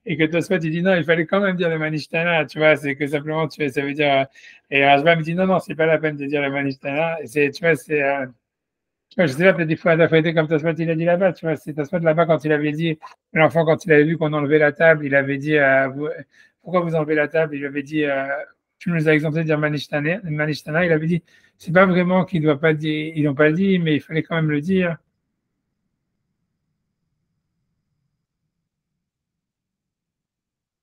Et que Tosfot, il dit non, il fallait quand même dire le Manishtana, tu vois, c'est que simplement, ça veut dire. Et Rajba me dit non, non, c'est pas la peine de dire le Manishtana. Tu vois, tu vois, je sais pas, peut-être des fois, il a été comme Tosfot, il a dit là-bas, tu vois, c'est Tosfot là-bas quand il avait dit, l'enfant, quand il avait vu qu'on enlevait la table, il avait dit, pourquoi vous enlevez la table? Il avait dit, tu nous as exempté de dire Manishtana. Il avait dit, c'est pas vraiment qu'il doit pas dire, ils n'ont pas dit, mais il fallait quand même le dire.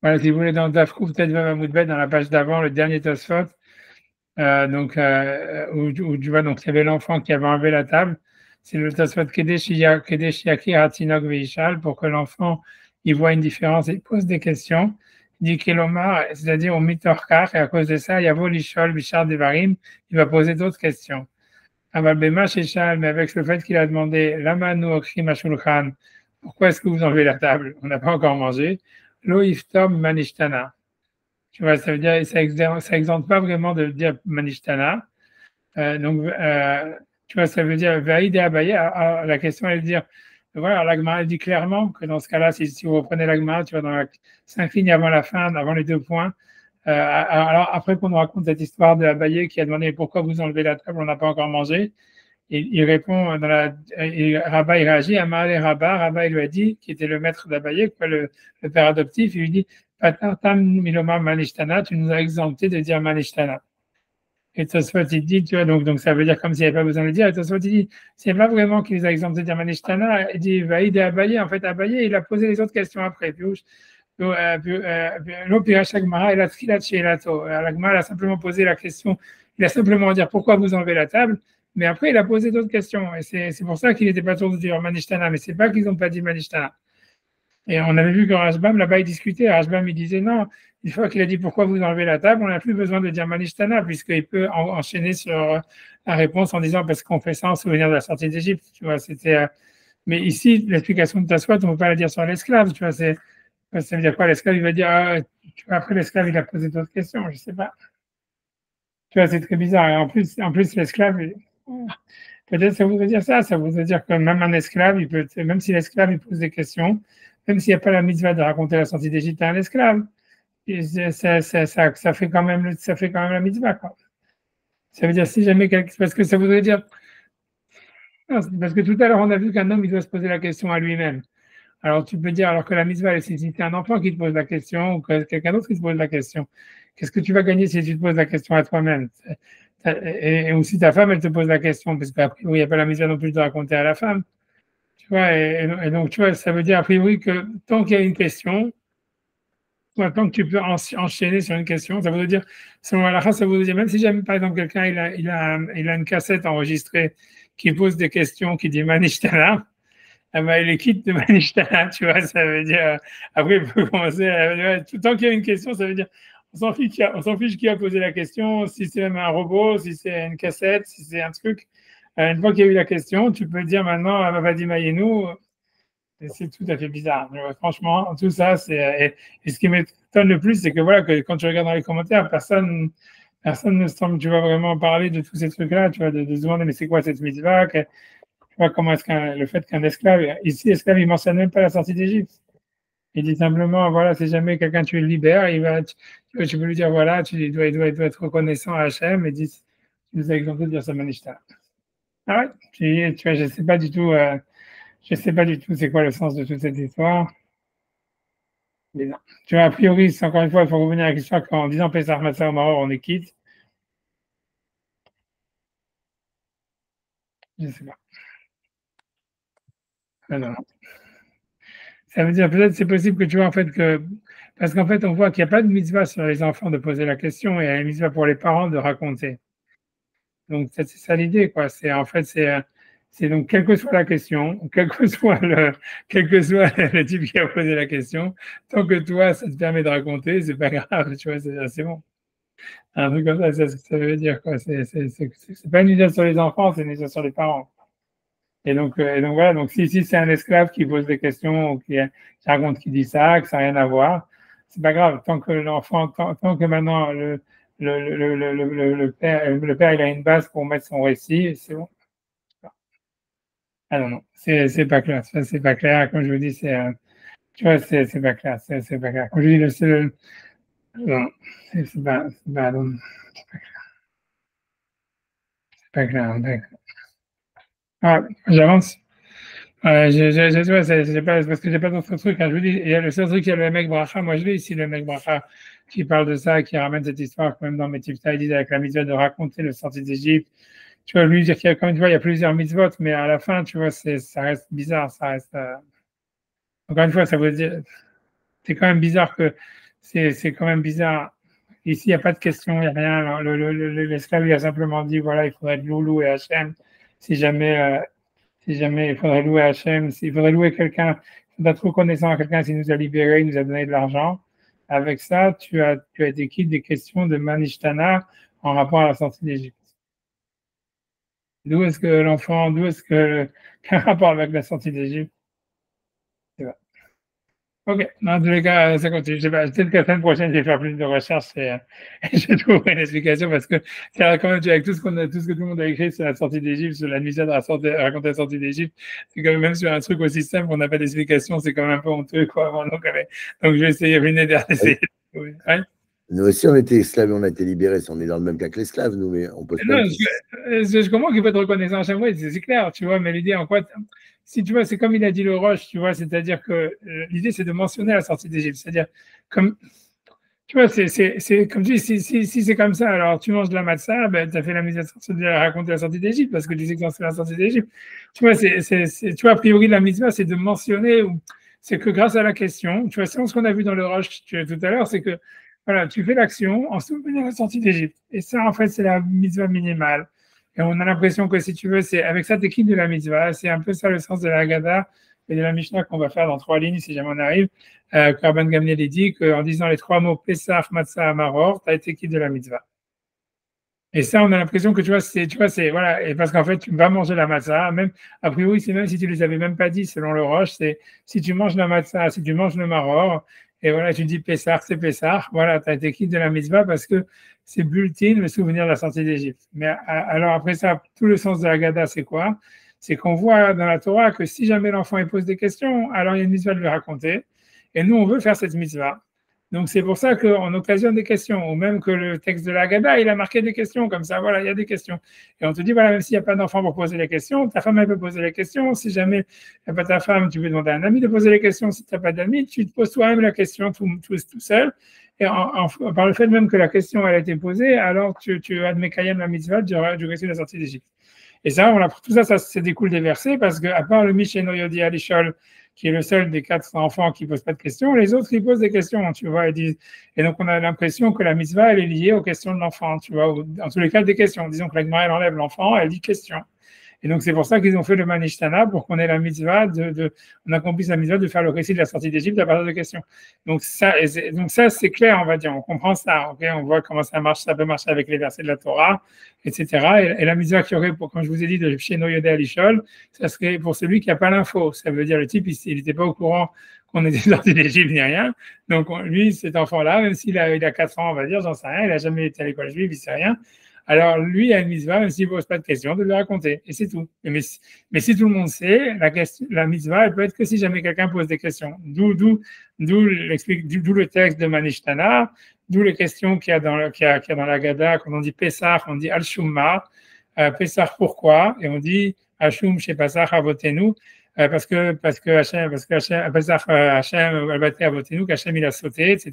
Voilà, si vous voulez, dans Dafkou, peut-être même à Moudbet, dans la page d'avant, le dernier Tosfot, Où tu vois, donc il y avait l'enfant qui avait enlevé la table. C'est le Tosfot Kedesh Yakir Hatinok Veishal pour que l'enfant il voit une différence et il pose des questions. Il dit Kelomar, c'est-à-dire au mitorkar, et à cause de ça, Yavo Lishol Bishar Devarim, il va poser d'autres questions. Aval Bema Sheshal, mais avec le fait qu'il a demandé Lamanu Okrim Ashulchan, pourquoi est-ce que vous enlevez la table? On n'a pas encore mangé. Lo Iftom Manishtana. Tu vois, ça veut dire, ça exempte pas vraiment de dire Manishtana. Tu vois, ça veut dire Vaïd et Abaye. La question, elle veut dire, voilà, l'Agma, elle dit clairement que dans ce cas-là, si vous reprenez l'Agma, tu vois, dans la 5 lignes avant la fin, avant les 2 points, alors après qu'on nous raconte cette histoire de Abaye qui a demandé pourquoi vous enlevez la table, on n'a pas encore mangé, il répond, Rabat, il réagit, Amar et Rabat, il lui a dit, qui était le maître d'Abaye, le père adoptif, il lui dit, Patartam miloma manishtana, tu nous as exempté de dire manishtana. Et Tosfot, il dit, tu vois, donc ça veut dire comme s'il n'y avait pas besoin de le dire. Et Tosfot, il dit, c'est pas vraiment qu'il les a exemptés de dire manishtana. Il dit, Vaïd et Abaye, en fait, Abaye, il a posé les autres questions après. L'Opirachagmara, il a trilat chez Elato. L'Agmara, il a simplement posé la question, il a simplement dit pourquoi vous enlevez la table. Mais après, il a posé d'autres questions. Et c'est pour ça qu'il n'était pas toujours de dire manishtana. Mais c'est pas qu'ils n'ont pas dit manishtana. Et on avait vu que Rashbam, là-bas, il discutait. Rashbam, il disait non, une fois qu'il a dit pourquoi vous enlevez la table, on n'a plus besoin de dire Manishtana, puisqu'il peut enchaîner sur la réponse en disant parce qu'on fait ça en souvenir de la sortie d'Égypte. Tu vois, mais ici, l'explication de Taswat, on ne peut pas la dire sur l'esclave. Tu vois, ça veut dire quoi? L'esclave, il va dire, tu vois, après l'esclave, il a posé d'autres questions, je ne sais pas. Tu vois, c'est très bizarre. Et en plus l'esclave, peut-être ça voudrait dire ça voudrait dire que même un esclave, même si l'esclave il pose des questions, même s'il n'y a pas la mitzvah de raconter la sortie d'Égypte à un esclave, ça fait quand même, la mitzvah, quoi. Ça veut dire si jamais parce que ça voudrait dire, non, parce que tout à l'heure on a vu qu'un homme il doit se poser la question à lui-même. Alors tu peux dire alors que la mitzvah c'est si c'est un enfant qui te pose la question ou que quelqu'un d'autre qui te pose la question. Qu'est-ce que tu vas gagner si tu te poses la question à toi-même? Et aussi ta femme elle te pose la question parce qu'à priori il n'y a pas la mitzvah non plus de raconter à la femme. Tu vois, et donc, tu vois, ça veut dire a priori que tant qu'il y a une question, tant que tu peux enchaîner sur une question, ça veut dire, selon la ça veut dire, même si jamais, par exemple, quelqu'un il a une cassette enregistrée qui pose des questions, qui dit Manishtana, eh ben, il est quitte de Manishtana, tu vois, ça veut dire, après, il peut commencer tout tant qu'il y a une question, ça veut dire, on s'en fiche qui a posé la question, si c'est même un robot, si c'est une cassette, si c'est un truc. Une fois qu'il y a eu la question, tu peux dire maintenant, Vadi Mayenu, c'est tout à fait bizarre. Franchement, tout ça, et ce qui m'étonne le plus, c'est que voilà, que quand tu regardes dans les commentaires, personne ne semble, tu vois, vraiment parler de tous ces trucs-là, tu vois, de se demander, mais c'est quoi cette mitzvah, tu vois, comment est-ce le fait qu'un esclave, ici, l'esclave, il mentionne même pas la sortie d'Égypte. Il dit simplement, voilà, si jamais quelqu'un tu le libères, tu peux lui dire, voilà, il doit être reconnaissant à Hachem et dit, tu nous as exempté de dire ça manishta. Ah ouais, tu vois, je sais pas du tout c'est quoi le sens de toute cette histoire. Mais non. Tu vois, a priori, c'est encore une fois, il faut revenir à la question qu'en disant Pesach Matzah au Maroc, on est quitte. Je ne sais pas. Ah non, non. Ça veut dire peut-être c'est possible que tu vois en fait que parce qu'en fait on voit qu'il n'y a pas de mitzvah sur les enfants de poser la question et il y a une mitzvah pour les parents de raconter. Donc c'est ça l'idée quoi. C'est en fait c'est donc quelle que soit la question, quel que soit le type qui a posé la question, tant que toi ça te permet de raconter, c'est pas grave, tu vois, c'est bon. Un truc comme ça, c'est ce que ça veut dire quoi. C'est pas une mitzvah sur les enfants, c'est une mitzvah sur les parents. Et donc voilà, donc si c'est un esclave qui pose des questions ou qui raconte qui dit ça, que ça n'a rien à voir, c'est pas grave. Tant que l'enfant, tant que maintenant le père il a une base pour mettre son récit, c'est bon. Ah non, non, c'est pas clair. Ça, c'est pas clair. Comme je vous dis, tu vois, c'est pas clair. C'est pas clair. Comme je vous dis, non, non, c'est pas clair. Ah, j'avance. Tu vois, c'est parce que j'ai pas d'autres trucs. Hein. Je vous dis, il y a le seul truc, il y a le mec Bracha. Moi, je l'ai ici, le mec Bracha, qui parle de ça, qui ramène cette histoire, quand même, dans mes Tifta, il dit avec la mitzvah de raconter le sortie d'Égypte. Tu vois, lui dire qu'il y a, comme une fois, il y a plusieurs mitzvot, mais à la fin, tu vois, ça reste bizarre, ça reste. Encore une fois, ça veut dire, c'est quand même bizarre que, c'est quand même bizarre Ici, il n'y a pas de question, il n'y a rien. L'esclave, il a simplement dit, voilà, il faudrait louer Hachem. Si jamais il faudrait louer Hachem, s'il faudrait louer quelqu'un, il faudrait être reconnaissant à quelqu'un s'il nous a libérés, il nous a donné de l'argent. Avec ça, tu as été quitte des questions de Manishtana en rapport à la sortie d'Égypte. D'où est-ce que l'enfant, quel rapport avec la sortie d'Égypte? Ok, dans tous les cas, ça continue. Je sais pas, peut-être que la semaine prochaine, je vais faire plus de recherches et je trouverai une explication parce que quand même, avec tout ce que tout le monde a écrit sur la sortie d'Égypte, sur la mission de raconter la sortie d'Égypte, c'est quand même sur un truc aussi simple qu'on n'a pas d'explication, c'est quand même un peu honteux, quoi. Donc, je vais essayer, d'essayer. Oui. Ouais. Nous aussi, on était esclaves et on a été libérés. On est dans le même cas que l'esclave, nous, mais on peut se Non, je comprends qu'il peut être reconnaissant à chaque fois, c'est clair, tu vois, mais l'idée en quoi, si tu vois, c'est comme il a dit le Roche, tu vois, c'est-à-dire que l'idée c'est de mentionner la sortie d'Égypte, c'est-à-dire comme, tu vois, c'est comme tu dis, si c'est comme ça, alors tu manges de la matzah, ben, tu as fait la mise de raconter la sortie d'Égypte parce que tu sais que c'est la sortie d'Égypte. Tu vois, tu vois, a priori, la mitzvah, c'est de mentionner, c'est que grâce à la question, tu vois, selon ce qu'on a vu dans le Roche tout à l'heure, c'est que voilà, tu fais l'action en souvenir de la sortie d'Égypte. Et ça, en fait, c'est la mitzvah minimale. Et on a l'impression que si tu veux, c'est avec ça, tu quittes de la mitzvah. C'est un peu ça le sens de la Haggadah et de la Mishnah qu'on va faire dans 3 lignes, si jamais on arrive. Rabban Gamliel dit qu'en disant les 3 mots Pesach, Matzah, Maror, tu as été quitte de la mitzvah. Et ça, on a l'impression que tu vois, c'est voilà, et parce qu'en fait, tu vas manger la matzah, même a priori, c'est même si tu les avais même pas dit selon le Roche, c'est si tu manges la matzah, si tu manges le maror, et voilà, tu dis Pessah, c'est Pessah, voilà, tu as été quitte de la mitzvah parce que c'est bulletin le souvenir de la sortie d'Égypte. Mais alors après ça, tout le sens de la Gada, c'est quoi? C'est qu'on voit dans la Torah que si jamais l'enfant il pose des questions, alors il y a une mitzvah de lui raconter, et nous on veut faire cette mitzvah. Donc c'est pour ça qu'on occasionne des questions, ou même que le texte de la Haggadah, il a marqué des questions, comme ça, voilà, il y a des questions. Et on te dit, voilà, même s'il n'y a pas d'enfant pour poser les questions, ta femme, elle peut poser les questions. Si jamais il n'y a pas ta femme, tu peux demander à un ami de poser les questions. Si tu n'as pas d'amis, tu te poses toi-même la question tout seul. Et par le fait même que la question, elle a été posée, alors tu admets Kayem la mitzvah du récit de la sortie d'Égypte. Et ça, tout ça, ça découle des versets, parce qu'à part le Misheno Yodi Alishol, qui est le seul des 4 enfants qui ne pose pas de questions, les autres, ils posent des questions, tu vois, et donc on a l'impression que la mitzvah, elle est liée aux questions de l'enfant, tu vois, en tous les cas, des questions. Disons que la Gemara, elle enlève l'enfant, elle dit question. Et donc, c'est pour ça qu'ils ont fait le Manishtana, pour qu'on ait la mitzvah, on accomplisse la mitzvah de faire le récit de la sortie d'Égypte à partir de questions. Donc, ça, c'est clair, on va dire, on comprend ça, ok, on voit comment ça marche, ça peut marcher avec les versets de la Torah, etc. Et la mitzvah qu'il y aurait, comme je vous ai dit, de Sheno Yodé Alishol, ça serait pour celui qui n'a pas l'info. Ça veut dire, le type, il n'était pas au courant qu'on était sorti d'Égypte ni rien. Donc, lui, cet enfant-là, même s'il a 4 ans, on va dire, j'en sais rien, il n'a jamais été à l'école juive, il ne sait rien. Alors, lui, il a une mitzvah, même s'il ne pose pas de questions, de lui raconter. Et c'est tout. Mais si tout le monde sait, la mitzvah, elle peut être que si jamais quelqu'un pose des questions. D'où le texte de Manishtana, d'où les questions qu'il y a dans la Gada, quand on dit Pessah, on dit Al-Shumma. Pessah, pourquoi? Et on dit Hashum chez Pessah, avotenu. Parce que Hachem, Pessah, Hachem, Albaté, avotenu, qu'Hachem, il a sauté, etc.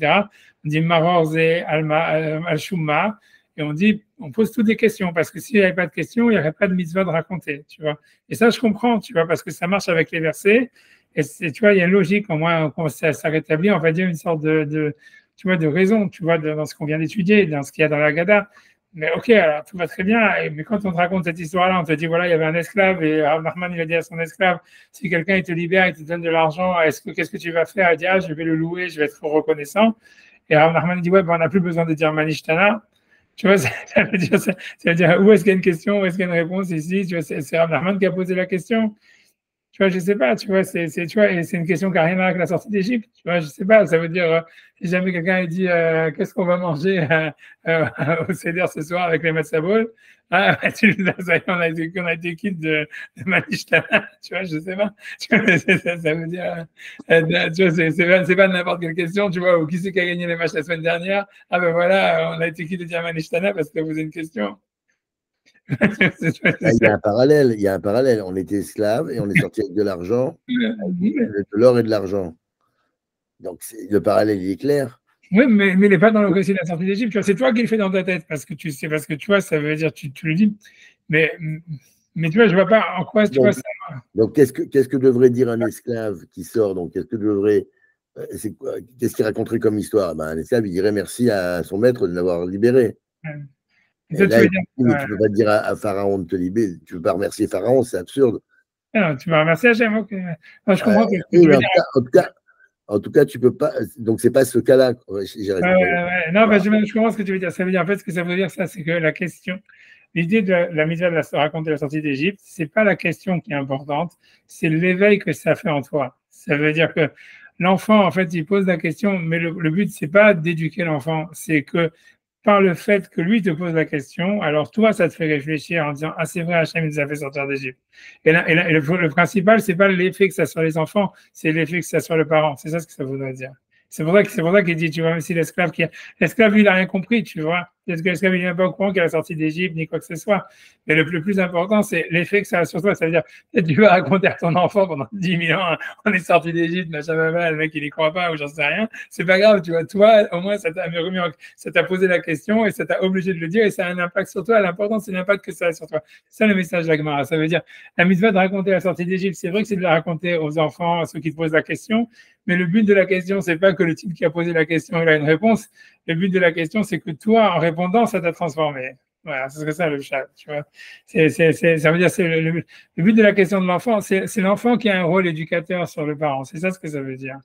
On dit Maror, Ze, Al-Shumma. Et on pose toutes des questions, parce que s'il n'y avait pas de questions, il n'y aurait pas de mitzvah de raconter, tu vois. Et ça, je comprends, tu vois, parce que ça marche avec les versets. Et tu vois, il y a une logique, au moins, quand ça rétablit, on va dire, une sorte tu vois, de raison, tu vois, dans ce qu'on vient d'étudier, dans ce qu'il y a dans la Gada. Mais ok, alors tout va très bien. Mais quand on te raconte cette histoire-là, on te dit, voilà, il y avait un esclave, et Nachman, il a dit à son esclave, si quelqu'un il te libère, il te donne de l'argent, qu'est-ce que tu vas faire? Il dit, je vais le louer, je vais être reconnaissant. Et Nachman dit, ouais, on n'a plus besoin de dire Manishtana. Tu vois, ça veut dire où est-ce qu'il y a une question, où est-ce qu'il y a une réponse ici. Tu vois, c'est Rav Nachman qui a posé la question. Tu vois, je sais pas, tu vois, tu vois, et c'est une question qui n'a rien à voir avec la sortie d'Égypte. Tu vois, je sais pas, ça veut dire, si jamais quelqu'un dit, qu'est-ce qu'on va manger au Seder ce soir avec les matzabol, ça y est, on a été quitte de Manishtana, tu vois, je sais pas. Tu vois, ça veut dire, tu vois, c'est pas n'importe quelle question, tu vois, ou qui c'est qui a gagné les matchs la semaine dernière? Ah ben voilà, on a été quitte de dire Manishtana parce que vous avez une question. Là, il y a un parallèle. On était esclaves et on est sorti avec de l'argent, de l'or et de l'argent. Donc, le parallèle, il est clair. Oui, mais il n'est pas dans le récit de la sortie d'Égypte. C'est toi qui le fais dans ta tête, parce que tu vois, ça veut dire, tu le dis. Mais tu vois, je ne vois pas en quoi tu vois ça. Donc, qu'est-ce que devrait dire un esclave qui sort? Donc, qu'est-ce que devrait Qu'est-ce qu'il raconterait comme histoire? Ben, un esclave, il dirait merci à son maître de l'avoir libéré. Et ça, Et là, tu ne peux pas dire à Pharaon de te libérer. Tu ne peux pas remercier Pharaon, c'est absurde. Non, tu vas remercier Hachem. Okay. Non, je comprends que oui, mais en tout cas, tu peux pas. Donc, c'est pas ce cas-là. Non, je comprends ce que tu veux dire. Ça veut dire, en fait, ce que ça veut dire, ça, c'est que la question, l'idée de la mitzvah de raconter la sortie d'Égypte, c'est pas la question qui est importante, c'est l'éveil que ça fait en toi. Ça veut dire que l'enfant, en fait, il pose la question, mais le but, c'est pas d'éduquer l'enfant, c'est que par le fait que lui te pose la question, alors toi, ça te fait réfléchir en disant, ah, c'est vrai, Hachem nous a fait sortir d'Égypte. Et le principal, c'est pas l'effet que ça soit les enfants, c'est l'effet que ça soit le parent. C'est ça ce que ça voudrait dire. C'est pour ça qu'il dit, tu vois, même si l'esclave, lui, il n'a rien compris, tu vois. L'esclave, il n'est pas au courant qu'elle a sorti d'Égypte, ni quoi que ce soit. Mais le plus important, c'est l'effet que ça a sur toi. Ça veut dire, tu vas raconter à ton enfant pendant 10 000 ans, on est sorti d'Égypte, machin, le mec, il n'y croit pas, ou j'en sais rien. C'est pas grave, tu vois. Toi, au moins, ça t'a posé la question et ça t'a obligé de le dire et ça a un impact sur toi. L'important, c'est l'impact que ça a sur toi. C'est ça le message de la Gemara. Ça veut dire, la mitzvah de raconter la sortie d'Égypte, c'est vrai que c'est de la raconter aux enfants, à ceux qui te posent la question, mais le but de la question, c'est pas que le type qui a posé la question, il a une réponse. Le but de la question, c'est que toi, en répondant, ça t'a transformé. Voilà, c'est ça le chat, tu vois. Ça veut dire, le but de la question de l'enfant, c'est l'enfant qui a un rôle éducateur sur le parent. C'est ça ce que ça veut dire,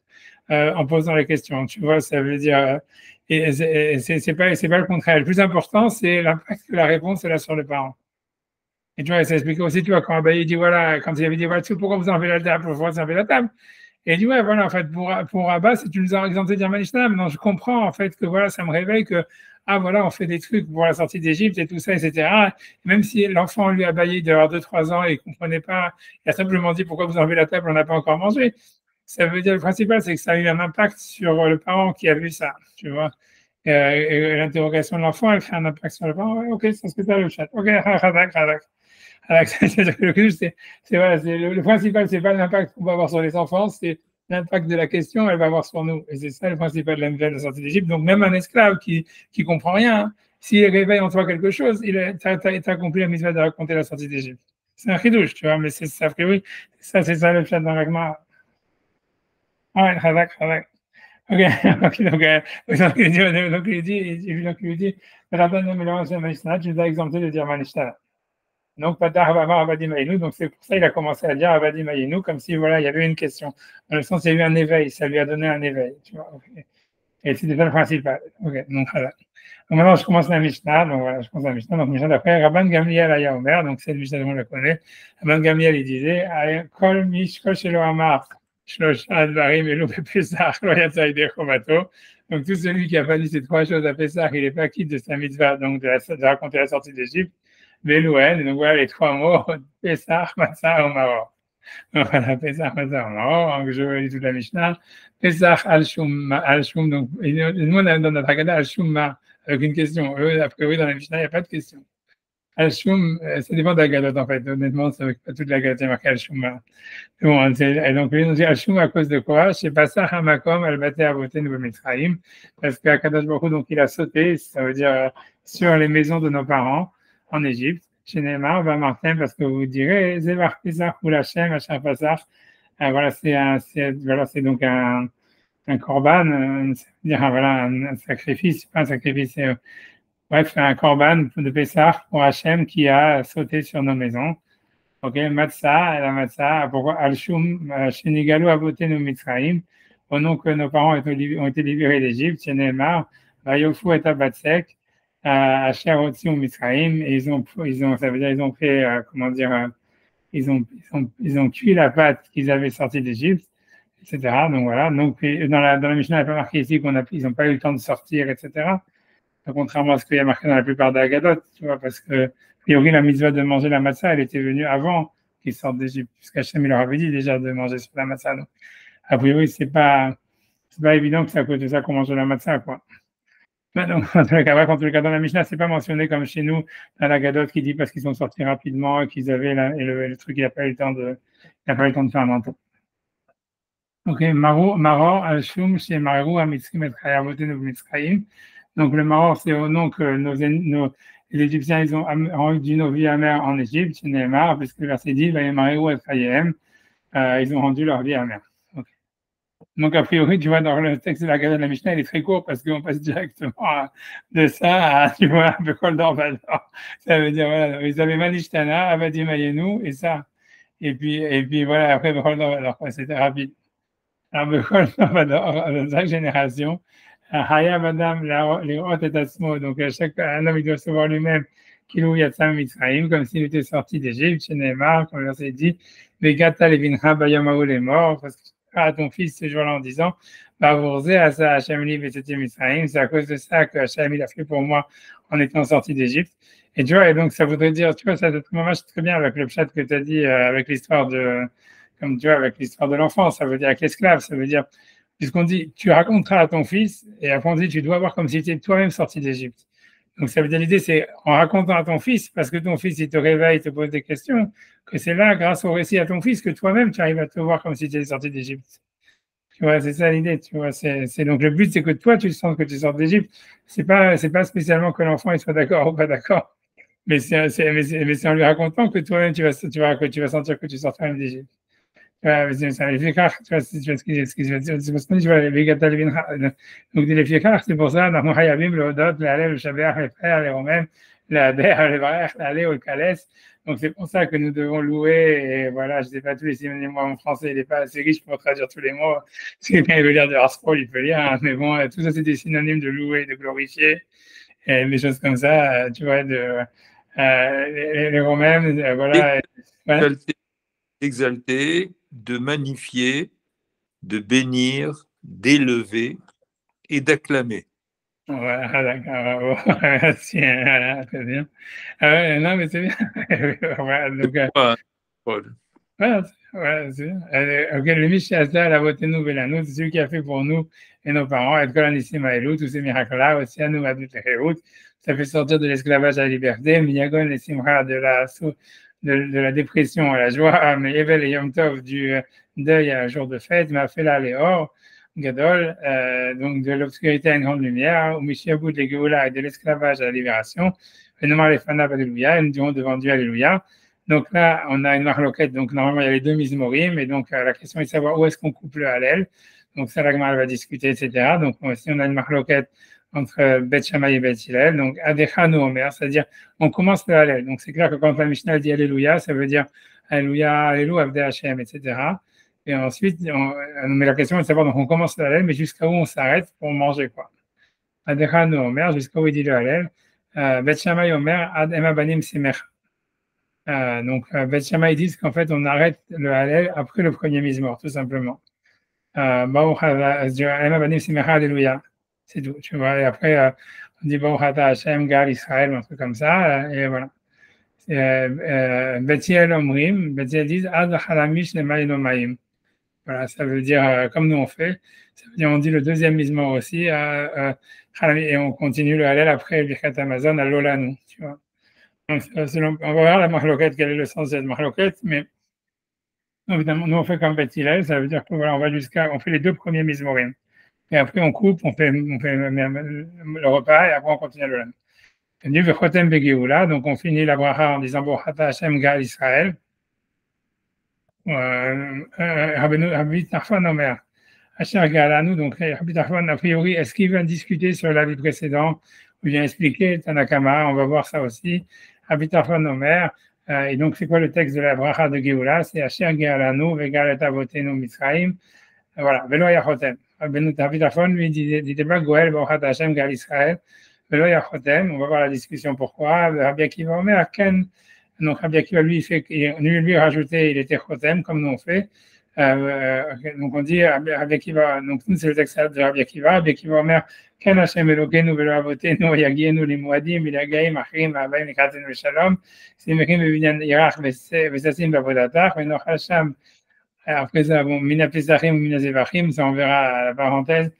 en posant les questions. Tu vois, ça veut dire, et c'est pas le contraire. Le plus important, c'est l'impact que la réponse est là sur le parent. Et tu vois, ça explique aussi, tu vois, quand Abaye dit, voilà, quand il avait dit, voilà, pourquoi vous enlevez la table, pourquoi vous enlevez la table? Et il dit, ouais, voilà, en fait, pour Rabat, si tu nous as exempté de dire Manishna, maintenant je comprends, en fait, que voilà, ça me réveille que, ah, voilà, on fait des trucs pour la sortie d'Égypte et tout ça, etc. Même si l'enfant lui a baillé d'avoir 2-3 ans et il ne comprenait pas, il a simplement dit, pourquoi vous enlevez la table, on n'a pas encore mangé. Ça veut dire, le principal, c'est que ça a eu un impact sur le parent qui a vu ça, tu vois. Et l'interrogation de l'enfant, elle fait un impact sur le parent. Ouais, ok, c'est ce que tu as le chat. Ok, radak. Le principal, c'est pas l'impact qu'on va avoir sur les enfants, c'est l'impact de la question, elle va avoir sur nous. Et c'est ça le principal de la nouvelle de la sortie d'Égypte. Donc, même un esclave qui comprend rien, hein, s'il réveille en toi quelque chose, t'as accompli la mission de raconter la sortie d'Égypte. C'est un chidouche, tu vois, mais c'est ça, oui. C'est ça le chat dans l'agma. Ah ouais, radak. Ok, donc il dit, Rabban Meloran Maïsna, tu nous as exempté de dire Manishta. Donc, donc c'est pour ça qu'il a commencé à dire Avadim Ayinu, comme si voilà, il y avait une question. Dans le sens, il y a eu un éveil, ça lui a donné un éveil. Tu vois, okay. Et c'est déjà le principal. Ok, donc voilà. Donc maintenant, je commence la Mishnah. Donc voilà, je commence la Mishnah. Donc Mishnah d'après, Rabban Gamliel Aya Omer, donc c'est le Mishnah, on le connaît. Rabban Gamliel, il disait Kol Mishko Shelo Amar, Shlosha Advarim Elu Pesach, Lo Yatsa Yedei Chovato. Donc tout celui qui a pas dit ces trois choses à Pesach, il n'est pas quitte de sa mitzvah, donc de raconter la sortie d'Égypte. Belouen, donc voilà les trois mots, Pessah, Matzah, Omaro. Donc voilà, Pessah, Matzah, Omaro, donc je lis toute la Mishnah. Pessah, Al-Shum, donc nous on a dans notre Haggadah Al-Shum, avec une question. Eux, a priori, dans la Mishnah, il n'y a pas de question. Al-Shum, ça dépend de la Haggadah en fait. Honnêtement, c'est pas toute la Haggadah qui est marquée Al-Shum. Bon, donc lui, nous dit Al-Shum à cause de quoi? C'est Pessah, Hamakom, Al-Baté, Avoté, Nouveau Mitzrayim. Parce qu'Akadosh Baruch Hu, donc il a sauté, ça veut dire sur les maisons de nos parents en Égypte. Chez Neymar, va Martin, parce que vous direz, Zévar Pesach ou Lachem, Hachem Pesach. Voilà, c'est donc un korban, voilà, un sacrifice, pas un sacrifice, bref, un korban de Pesach pour Hachem qui a sauté sur nos maisons. Ok, Matzah, la Matzah, pourquoi Al-Shum, Shenigalu, Avotenu Mitzrayim, pendant que nos parents ont été libérés d'Égypte, chez Neymar, Vayofu et Abatsek, Asher Otsi ou Mitzrayim, et ça veut dire, ils ont fait, comment dire, ils ont cuit la pâte qu'ils avaient sortie d'Égypte, etc. Donc voilà, donc dans la Mishnah, il n'y a pas marqué ici qu'ils n'ont pas eu le temps de sortir, etc. Donc, contrairement à ce qu'il y a marqué dans la plupart des Haggadot, tu vois, parce que, a priori, la mitzvah de manger la matzah, elle était venue avant qu'ils sortent d'Égypte, puisqu'Hachem, il leur avait dit déjà de manger sur la matzah. Donc, a priori, c'est pas évident que c'est à cause de ça qu'on mange la matzah, quoi. Donc, en tout cas, dans la Mishnah, c'est pas mentionné comme chez nous, dans la Gadot qui dit parce qu'ils sont sortis rapidement, qu'ils avaient le truc, il n'a pas eu le temps de faire un manteau. Ok, Maror, Al-Shum, chez Marou, Amitzrim, et Chayavoté, Mitzrayim. Donc, le Maror, c'est au nom que les Égyptiens, ils ont rendu nos vies amères en Égypte, chez Neymar, puisque le verset dit, Marou et Chayem, ils ont rendu leur vie amère. Okay. Donc, a priori, tu vois, dans le texte de la Gada de la Mishnah, il est très court parce qu'on passe directement de ça à, tu vois, un peu Kol Dor Vador. Ça veut dire, voilà, ils avaient Manishtana, Avadim Ayenu, et ça. Et puis voilà, après, Kol Dor Vador, c'était rapide. Alors, Kol Dor Vador, dans chaque génération, Haya Madame, les Hot et Asmo, donc un homme, il doit se voir lui-même, Kilou Yatsam Mitzrayim, comme s'il était sorti d'Égypte, chez Neymar, comme le verset dit, Vegata Levincha Bayamaoul est mort, parce que à ton fils ce jour-là en disant, c'est à cause de ça que Hachem il a fait pour moi en étant sorti d'Égypte. Et tu vois, et donc ça voudrait dire, tu vois, ça marche très bien avec le pshat que tu as dit, avec l'histoire de, comme tu vois, avec l'histoire de l'enfant, ça veut dire avec l'esclave, ça veut dire, puisqu'on dit, tu raconteras à ton fils, et après on dit, tu dois voir comme si tu étais toi-même sorti d'Égypte. Donc ça veut dire l'idée, c'est en racontant à ton fils, parce que ton fils, il te réveille, il te pose des questions, que c'est là, grâce au récit à ton fils, que toi-même, tu arrives à te voir comme si tu étais sorti d'Égypte. Tu vois, c'est ça l'idée, tu vois. Donc le but, c'est que toi, tu sens que tu sors d'Égypte. C'est pas spécialement que l'enfant il soit d'accord ou pas d'accord, mais c'est en lui racontant que toi-même, tu vas sentir que tu sors toi-même d'Égypte. לפיכך, donc לפיכך, c'est pour ça, אנחנו חייבים להודות, להלל, לשבח, לפאר, לרומם, להדר, לברך, להלל ולקלס. Donc c'est pour ça que nous devons louer, et voilà, je ne sais pas tous les synonymes, moi, mon français, il n'est pas assez riche pour traduire tous les mots. Si quelqu'un veut lire de Harspaul, il peut lire, hein, mais bon, tout ça, c'est des synonymes de louer, de glorifier, et des choses comme ça, tu vois, les Romains, voilà. Voilà. Exalter, de magnifier, de bénir, d'élever et d'acclamer. Voilà, d'accord, merci, voilà, très bien. Non, mais c'est bien. Voilà, donc, voilà, c'est bien. Ok, le Mishiasa, la beauté nouvelle à nous, c'est celui qui a fait pour nous et nos parents, et Kolanissim Aelou, tous ces miracles-là, aussi à nous, à toutes les routes. Ça fait sortir de l'esclavage à la liberté, Miyagon et Simra de la dépression à la joie, mais Evel et Yom Tov du deuil à un jour de fête, m'a fait là les or, Gadol, donc de l'obscurité à une grande lumière, ou Mishiabou de l'Egoula et de l'esclavage à la libération, et Nomar les Fanav Alléluia, et nous dirons devant Dieu Alléluia. Donc là, on a une marloquette, donc normalement il y a les deux mizmorim, et donc la question est de savoir où est-ce qu'on coupe le Hallel. Donc ça, la Gemara va discuter, etc. Donc si on a une marloquette entre Bet Shammai et Bet Hillel, donc Adechanu Omer, c'est-à-dire on commence le Hallel. Donc c'est clair que quand la Mishnah dit Alléluia, ça veut dire Alléluia, Alléluia, Avdei Hashem, etc. Et ensuite, mais la question est de savoir, donc on commence le Hallel, mais jusqu'à où on s'arrête pour manger quoi. Adechanu Omer, jusqu'à où il dit le Hallel. Bet Shammai Omer, Ad Ema Banim Simech. Donc, Bet Shammai disent qu'en fait, on arrête le Hallel après le premier mizmor, tout simplement. Alléluia. C'est tout, tu vois. Et après, on dit Baruch Ata Hashem, Gal Israël, un truc comme ça, et voilà. Bet Hillel Omrim, Bet Hillel disent Ad Halamish Lemaïnomaïm. Voilà, ça veut dire, comme nous on fait, ça veut dire on dit le deuxième mizmor aussi, et on continue le Hallel après le Birkat Hamazon à l'Olanu, tu vois. Donc, on va voir la marloquette, quel est le sens de cette marloquette, mais évidemment, nous on fait comme Bet Hillel, ça veut dire que voilà, on fait les deux premiers mizmorim. Et après on coupe, on fait le repas et après on continue le lendemain. Donc on finit la bracha en disant Bochata Hashem Gal Israël. Rabbi Tarfon Omer, Asher Galanu, donc Rabbi Tarfon, a priori, est-ce qu'il va discuter sur l'avis précédent ou bien expliquer Tanakama, on va voir ça aussi. Rabbi Tarfon Omer, et donc c'est quoi le texte de la bracha de Géoula? C'est Asher Galanu, Vegal et Avotenu Mitzrayim. Voilà, Velo Yachotem. Rabbi Tarfon, lui, disait pas Goel, Bochata Hashem Gal Israël. Velo Yachotem, on va voir la discussion pourquoi. Rabbi Akiva Omer, Ken. Donc Rabbi Akiva, lui rajouté, il était chotem, comme nous on fait. Donc on dit Rabbi Akiva, donc nous c'est le texte de Rabbi Akiva. Rabbi Akiva Omer, Ken Hashem Elokeinu velo avotenu yagienu limuadim vilagaim achrim v'abayim nikratenu v'shalom simechim v'binyan yirach v'sasim b'avodatach v'nochal sham. Après ça, bon, Mina Pesachim ou Mina Zevachim, ça on verra à la parenthèse.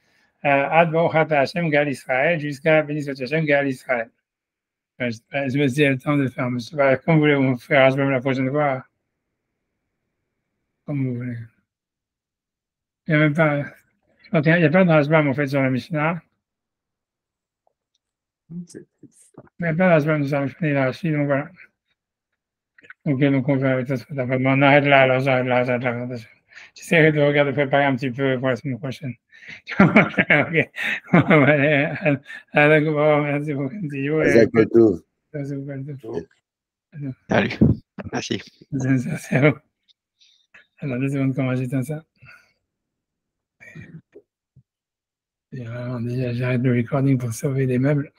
Ad Bochata Hashem Gal Israël, jusqu'à Béni soit Hashem Gal Israël. Je me dis, le temps de faire, mais je sais pas, comme vous voulez, on faire Rashbam la prochaine fois, comme vous voulez. Il n'y a même pas, il n'y a pas de Rashbam en fait sur la Mishnah. Il n'y a pas de Rashbam sur la Mishnah, il a Rashi, donc voilà. Ok, donc on va, on arrête là, alors j'arrête là, la présentation. J'essaierai de regarder, préparer un petit peu pour la semaine prochaine. Ok. On va aller à la gouvernement. Merci beaucoup. Salut. Merci. Alors, 2 secondes comment j'éteins ça. Et vraiment, déjà, j'arrête le recording pour sauver les meubles.